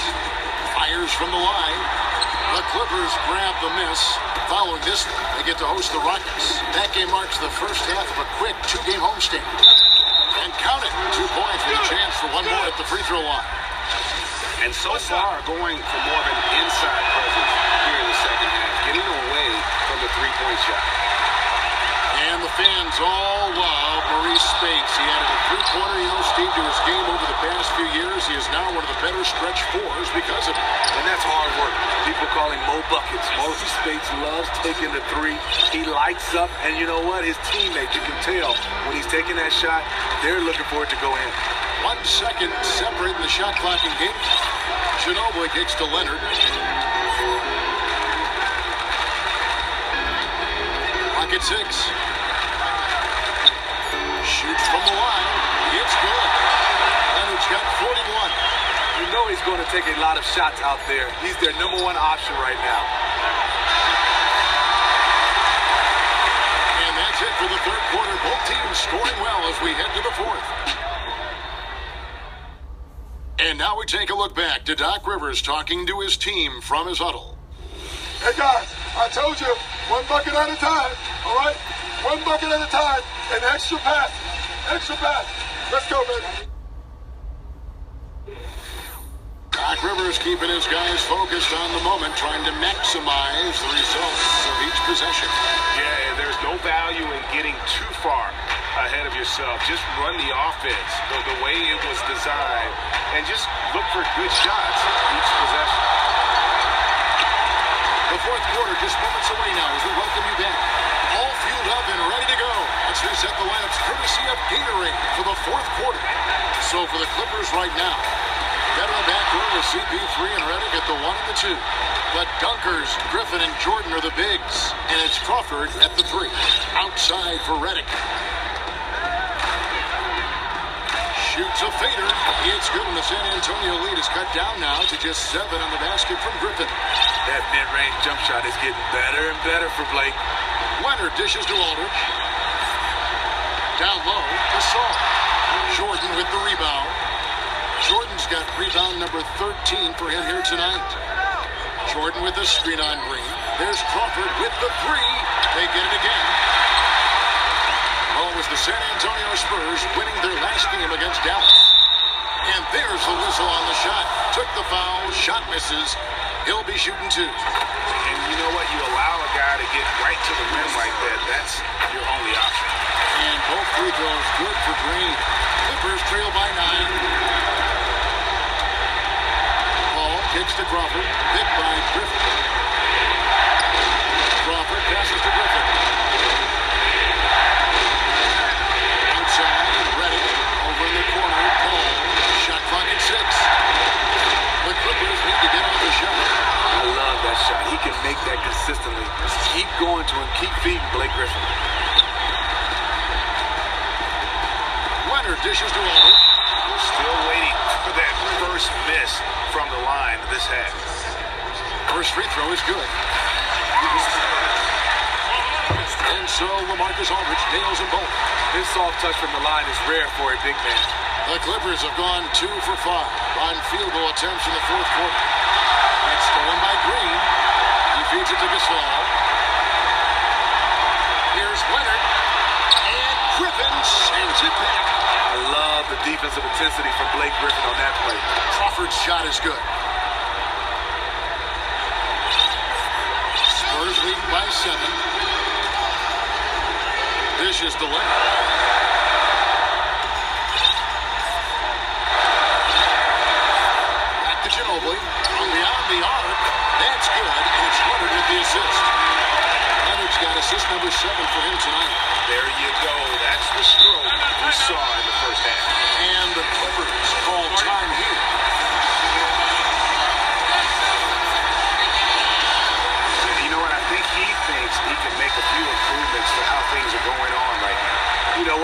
Fires from the line. The Clippers grab the miss. Following this, they get to host the Rockets. That game marks the first half of a quick two-game homestand. And count it. 2 points with a chance for one more at the free throw line. And so far, going for more of an inside presence here in the second half, getting away from the three-point shot. And the fans all love Maurice Spates. He added a three-pointer, Steve, to his game over the past few years. He is now one of the better stretch fours because of it. And that's hard work. People call him Mo Buckets. Maurice Spates loves taking the three. He lights up, and you know what? His teammates, you can tell when he's taking that shot, they're looking for it to go in. 1 second separating the shot clock in game. Ginobili kicks to Leonard. Rocket 6. Shoots from the line. It's good. Leonard's got 41. You know he's going to take a lot of shots out there. He's their #1 option right now. And that's it for the third quarter. Both teams scoring well as we head to the fourth. And now we take a look back to Doc Rivers talking to his team from his huddle. Hey guys, I told you, 1 bucket at a time, all right? 1 bucket at a time, and extra pass. Extra pass. Let's go, baby. Doc Rivers keeping his guys focused on the moment, trying to maximize the results of each possession. Yeah, and there's no value in getting too far ahead of yourself. Just run the offense the way it was designed, and just look for good shots each possession. The fourth quarter just moments away now as we welcome you back. All fueled up and ready to go. Let's reset the lineups courtesy of Gatorade for the fourth quarter. So for the Clippers right now, veteran backcourt with CP3 and Redick at the 1 and the 2. But dunkers, Griffin and Jordan are the bigs. And it's Crawford at the 3. Outside for Redick. Shoots a fader. It's good, and the San Antonio lead is cut down now to just 7 on the basket from Griffin. That mid-range jump shot is getting better and better for Blake. Leonard dishes to Aldridge. Down low to Saul. Jordan with the rebound. Jordan's got rebound number 13 for him here tonight. Jordan with the screen on Green. There's Crawford with the 3. They get it again. Well, it was the San Antonio Spurs winning their last game against Dallas. And there's the whistle on the shot. Took the foul. Shot misses. He'll be shooting 2. And you know what? You allow a guy to get right to the rim like that. That's your only option. And both free throws good for Green. Clippers trail by 9. Paul kicks to Crawford. Picked by Griffin. Crawford passes to Griffin. Outside, Redick. Over in the corner, Paul. Shot clock at 6. The Clippers need to get off the shot. I love that shot. He can make that consistently. Just keep going to him. Keep feeding Blake Griffin. Leonard dishes to Aldridge. We're still waiting for that first miss from the line this half. First free throw is good. And so LaMarcus Aldridge nails them both. This soft touch from the line is rare for a big man. The Clippers have gone 2 for 5 on field goal attempts in the fourth quarter. It's stolen by Green. He feeds it to Gasol. Here's Leonard. And Griffin sends it back. I love the defensive intensity from Blake Griffin on that play. Crawford's shot is good. Spurs leading by 7. Dishes to Leonard. Back to Ginobili. On beyond the arc. That's good, and it's Leonard with the assist. Leonard's got assist number 7 for him tonight. There you go. That's the stroke we saw in the first half. And the Clippers call time here. You know what? I think he thinks he can make a few improvements to how things are going on right now. You know,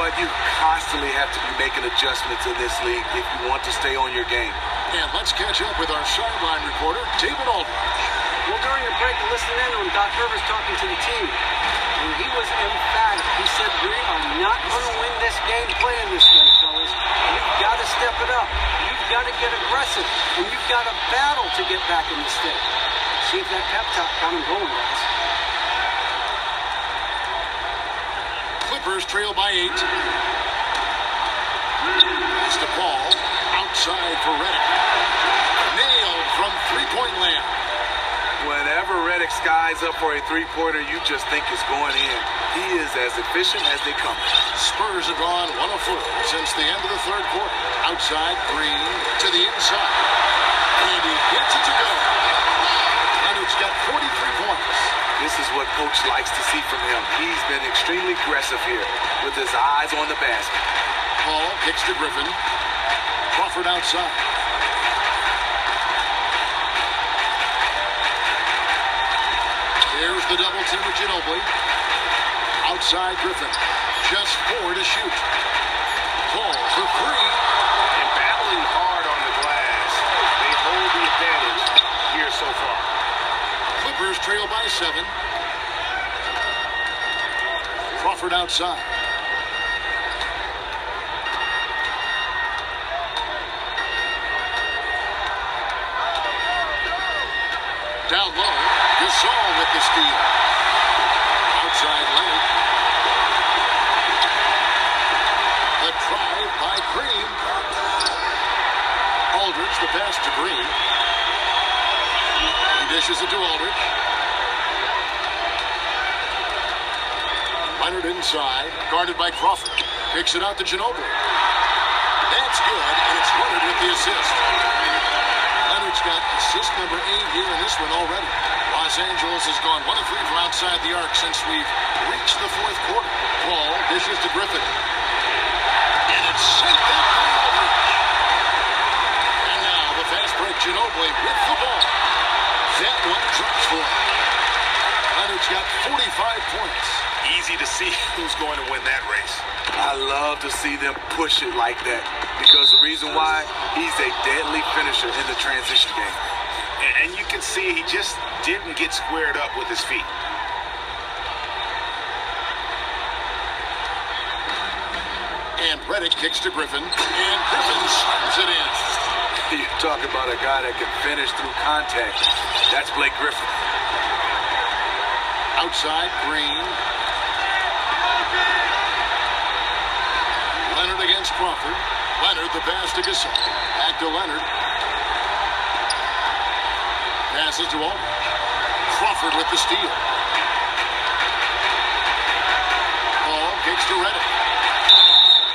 to be making adjustments in this league if you want to stay on your game. And let's catch up with our sideline reporter, David Aldridge. Well, during the break, I listened in on Doc Rivers talking to the team, and he was emphatic. He said, we are not going to win this game playing this way, fellas. You've got to step it up. You've got to get aggressive, and you've got to battle to get back in the stick. See if that pep talk got him going, guys. Clippers trail by 8. It's to Paul. Outside for Redick. Nailed from three-point land. Whenever Redick skies up for a three-pointer, you just think it's going in. He is as efficient as they come. Spurs have gone 1 of 4 since the end of the third quarter. Outside, Green to the inside. And he gets it to go. Leonard's got 43 points. This is what Coach likes to see from him. He's been extremely aggressive here with his eyes on the basket. Paul kicks to Griffin. Crawford outside. There's the double team of Ginobili. Outside Griffin. Just 4 to shoot. Paul for 3. And battling hard on the glass. They hold the advantage here so far. Clippers trail by 7. Crawford outside. Down low, Gasol with the steal. Outside Leonard. The drive by Green. Aldridge, the pass to Green. He dishes it to Aldridge. Leonard inside, guarded by Crawford. Picks it out to Ginobili. That's good, and it's Leonard with the assist. Leonard's got assist number 8 here in this one already. Los Angeles has gone 1 of 3 from outside the arc since we've reached the fourth quarter. Paul dishes to Griffin. And it's sent back by Aldridge. And now the fast break, Ginobili with the ball. That one drops for him. Leonard's got 45 points. Easy to see who's going to win that race. I love to see them push it like that because the reason why, he's a deadly finisher in the transition game. And you can see he just didn't get squared up with his feet. And Redick kicks to Griffin. And Griffin slams it in. You talk about a guy that can finish through contact. That's Blake Griffin. Outside, Green. Leonard against Crawford. Leonard, the pass to Gasol. Back to Leonard. Passes to Aldridge. Crawford with the steal. Paul kicks to Redick.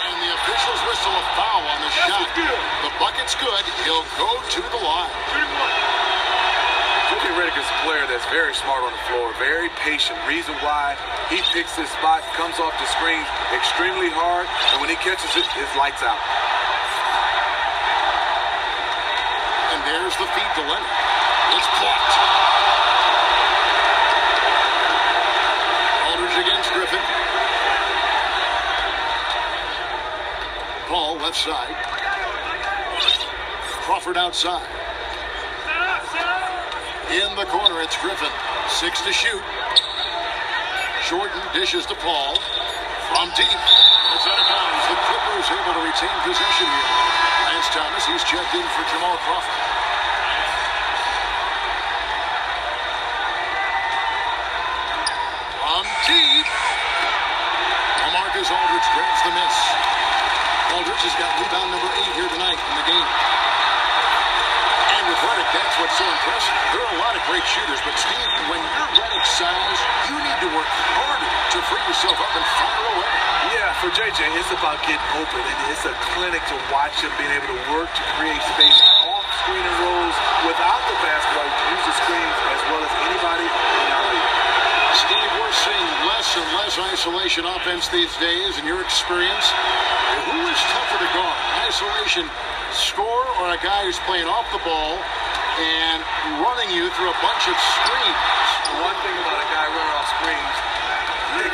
And the officials whistle a foul on the shot. The bucket's good. He'll go to the line. J.J. Redick is a player that's very smart on the floor, very patient. Reason why he picks his spot, comes off the screen extremely hard, and when he catches it, it's lights out. And there's the feed to Leonard. It's blocked. Aldridge against Griffin. Paul left side. Crawford outside. In the corner, it's Griffin. 6 to shoot. Jordan dishes to Paul. From deep. It's out of bounds. The Clippers able to retain possession here. Lance Thomas, he's checked in for Jamal Crawford. From deep. LaMarcus Aldridge grabs the miss. Aldridge has got rebound number 8 here tonight in the game. And with Redick, that's what's so impressive. There are a lot of great shooters, but Steve, when you're Redick's size, you need to work harder to free yourself up and fire away. Yeah, for JJ, it's about getting open, and it's a clinic to watch him being able to work to create space off screen and rolls without the basketball. Use the screens as well as anybody in our league. Steve, we're seeing less and less isolation offense these days. In your experience, who is tougher to guard? Isolation score or a guy who's playing off the ball and running you through a bunch of screens? One thing about a guy running off screens,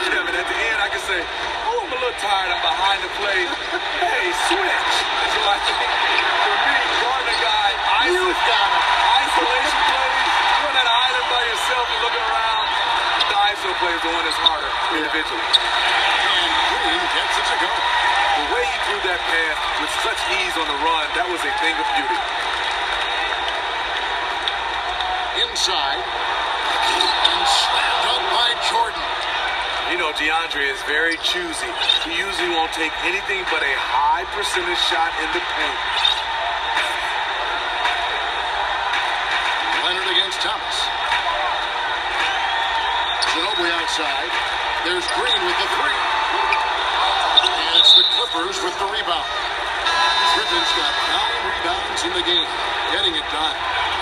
Kevin, at the end I can say, oh, a little tired. I'm behind the play. Hey, switch. So I think, for me, guarding a guy, isolation plays, you're on that island by yourself and looking around. The ISO play is the one that's harder individually. And Green gets it to go. The way he threw that pass with such ease on the run, that was a thing of beauty. Inside. And slammed up by Jordan. You know, DeAndre is very choosy. He usually won't take anything but a high percentage shot in the paint. Leonard against Thomas. Ginobili outside. There's Green with the three. And it's the Clippers with the rebound. Griffin's got 9 rebounds in the game. Getting it done.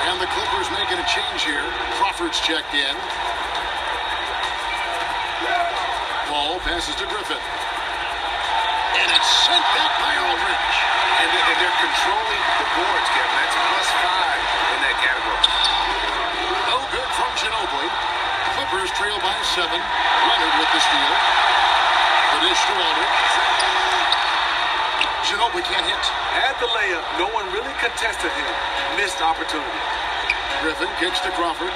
And the Clippers making a change here. Crawford's checked in. Ball passes to Griffin. And it's sent back by Aldridge. And they're controlling the boards, Kevin. That's +5 in that category. No good from Ginobili. Clippers trail by 7. Leonard with the steal. The dish to Aldridge. Ginobili can't hit. At the layup, no one really contested him. Missed opportunity. Griffin kicks to Crawford.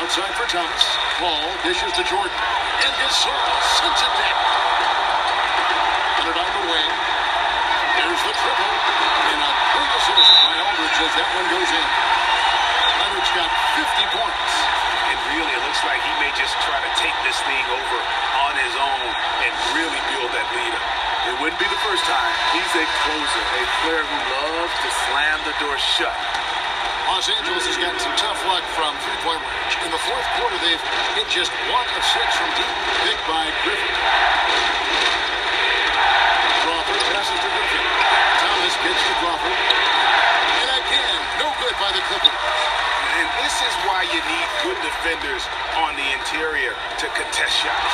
Outside for Thomas. Ball dishes to Jordan. And Gasol sends it down. Put it on the wing. There's the triple. And a big assist by Aldridge as that one goes in. Leonard's got 50 points. And really, it looks like he may just try to take this thing over on his own and really build that lead up. It wouldn't be the first time. He's a closer, a player who loves to slam the door shut. Los Angeles has gotten some tough luck from three-point range. In the fourth quarter, they've hit just 1 of 6 from deep. Picked by Griffin. Crawford passes to Griffin. Thomas gets to Crawford. And again, no good by the Clippers. And this is why you need good defenders on the interior to contest shots.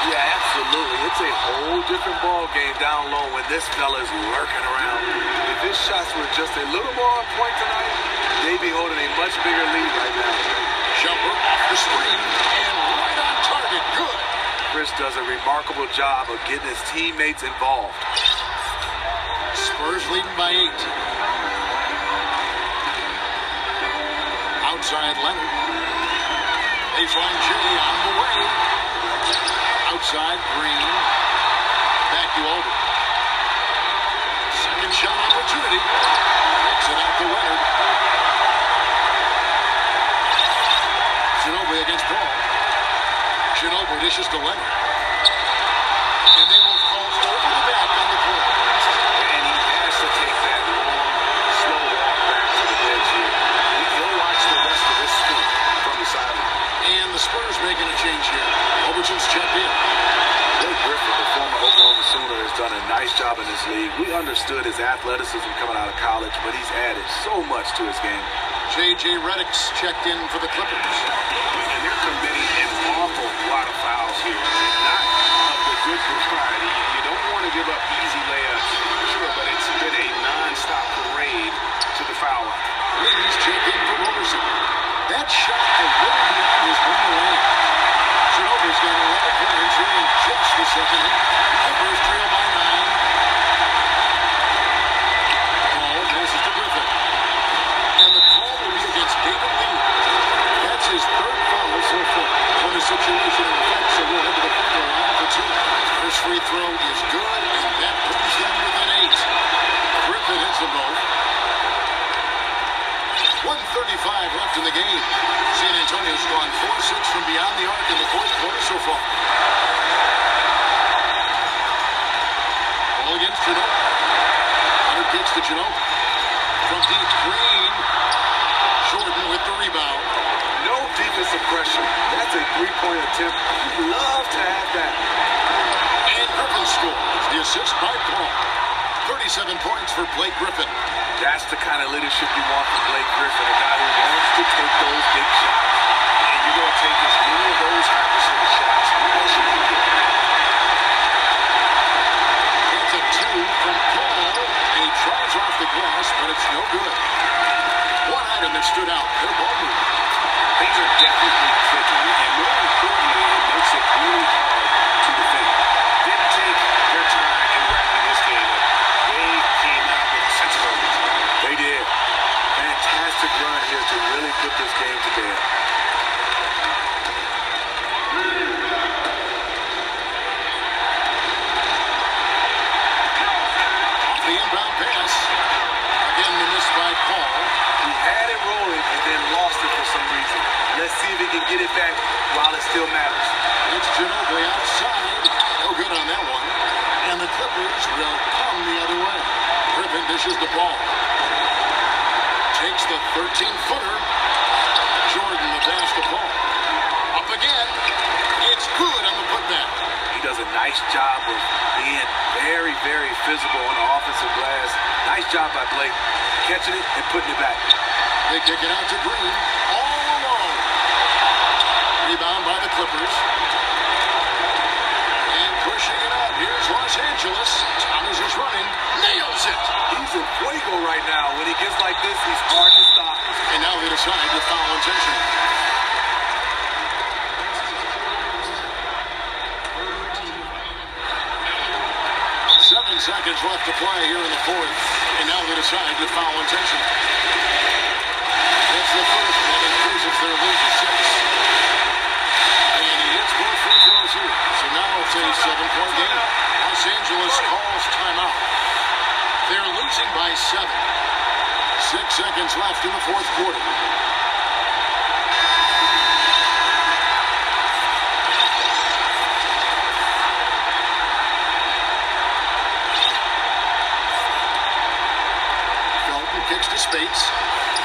Yeah, absolutely. It's a whole different ball game down low when this fella's lurking around. If his shots were just a little more on point tonight, they'd be holding a much bigger lead right now. Jumper off the screen and right on target. Good. Chris does a remarkable job of getting his teammates involved. Spurs leading by 8. Outside Leonard. Baseline J on the way. Outside Green. Back to Aldridge. Second shot opportunity. Makes it out to Leonard. Ginobili against Paul. Ginobili dishes to Leonard. And they will call over the back on the play. And he has to take that long, slow walk back to the bench here. He'll watch the rest of this scoop from the sideline. And the Spurs making a change here. Overton's checked in. Blake Griffin, the former Oklahoma Sooner, has done a nice job in this league. We understood his athleticism coming out of college, but he's added so much to his game. J.J. Redick's checked in for the Clippers. And they're committing an awful lot of fouls here. Not of the good variety. You don't want to give up easy layups, sure, but it's been a non-stop parade to the foul line. Please check in for Roberson. That shot a little beyond his own lane. Ginobili's got 11 points here in just the second half. Clippers trail by 9. Ball passes to Griffin. And the call will be against David Lee. That's his 3rd foul so far. When the situation affects, so we'll head to the front line for 2. First free throw is good, and that puts them within 8. Griffin hits them both. 1:35 left in the game. San Antonio's gone 4-6 from beyond the arc in the fourth quarter so far. Ball against Ginobili. Leonard kicks to Ginobili. From deep, Green. Jordan with the rebound. No defensive pressure. That's a 3-point attempt. You'd love to have that. And Griffin scores. The assist by Paul. 37 points for Blake Griffin. That's the kind of leadership you want from Blake Griffin, a guy who wants to take those big shots. And you're going to take as many of those high percentage shots as you can get. It's a 2 from Paul. He tries off the glass, but it's no good. One item that stood out, their ball movement. Things are definitely tricky, and more importantly, it makes it really get it back while it still matters. It's Ginobili outside. No good on that one. And the Clippers will come the other way. Griffin dishes the ball. Takes the 13-footer. Jordan the basketball. Up again. It's good on the putback. He does a nice job of being very, very physical on the offensive glass. Nice job by Blake, catching it and putting it back. They kick it out to Green. All alone. Rebound by the Clippers. And pushing it out. Here's Los Angeles. Thomas is running. Nails it. He's in fuego right now. When he gets like this, he's hard to stop. And now they decide to foul intentionally. 7 seconds left to play here in the fourth. And now they decide to foul intentionally. That's the first, and it increases their lead to 6. And he hits both free throws here. So now it's a 7-point game. Los Angeles calls timeout. They're losing by 7. 6 seconds left in the fourth quarter. Kicks to Spates.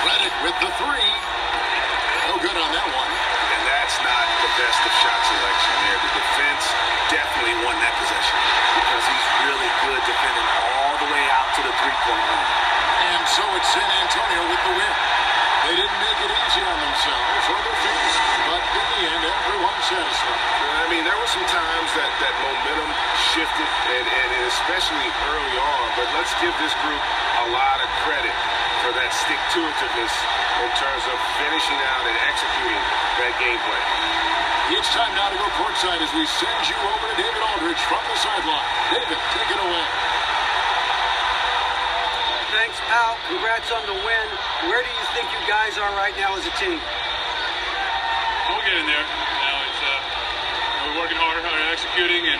Redick with the 3. No good on that one. And that's not the best of shot selection there. The defense definitely won that possession Because he's really good defending all the way out to the three-point line. And so it's San Antonio with the win. They didn't make it easy on themselves or their fans, but in the end, everyone's satisfied. I mean, there were some times that momentum shifted, and especially early on, but let's give this group a lot of credit for that stick-to-itiveness in terms of finishing out and executing that game plan. It's time now to go courtside as we send you over to David Aldridge from the sideline. David, take it away. Thanks, pal. Congrats on the win. Where do you think you guys are right now as a team? We'll get in there. We're working hard, executing and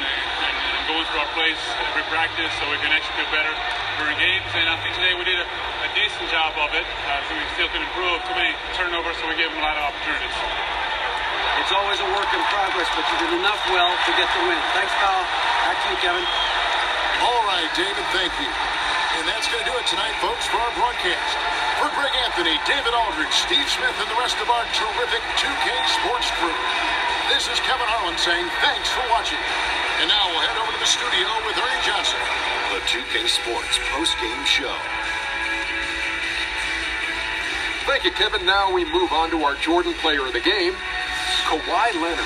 going through our plays every practice so we can execute better during games. And I think today we did a decent job of it. So we still can improve. Too many turnovers, so we gave them a lot of opportunities. It's always a work in progress, but you did enough well to get the win. Thanks, pal. Back to you, Kevin. All right, David, thank you. And that's going to do it tonight, folks, for our broadcast. For Greg Anthony, David Aldridge, Steve Smith, and the rest of our terrific 2K Sports crew, this is Kevin Harlan saying thanks for watching. And now we'll head over to the studio with Ernie Johnson. The 2K Sports post-game show. Thank you, Kevin. Now we move on to our Jordan player of the game, Kawhi Leonard.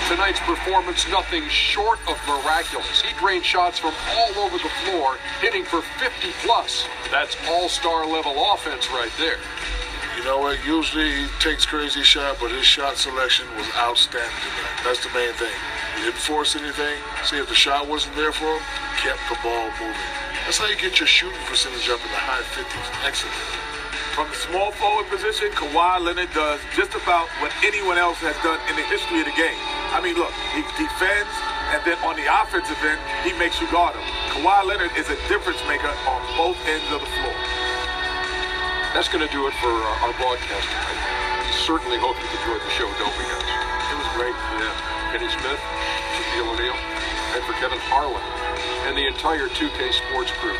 Tonight's performance, nothing short of miraculous. He drained shots from all over the floor, hitting for 50-plus. That's all-star level offense right there. You know what? Usually he takes crazy shot, but his shot selection was outstanding tonight. That's the main thing. He didn't force anything. See, if the shot wasn't there for him, kept the ball moving. That's how you get your shooting percentage up in the high 50s. Excellent. From the small forward position, Kawhi Leonard does just about what anyone else has done in the history of the game. I mean, look, he defends, and then on the offensive end, he makes you guard him. Kawhi Leonard is a difference maker on both ends of the floor. That's going to do it for our broadcast tonight. We certainly hope you enjoyed the show, don't we, guys? It was great. Yeah. Kenny Smith, Shaquille O'Neal, and for Kevin Harlan, and the entire 2K Sports crew.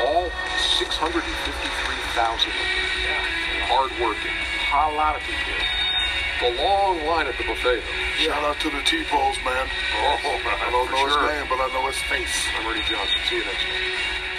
All 653,000 of them. Yeah. Hard-working. A lot of people. The long line at the buffet, though. Shout out to the T-Poles, man. Oh, I don't know his name, but I know his face. I'm Ernie Johnson. See you next time.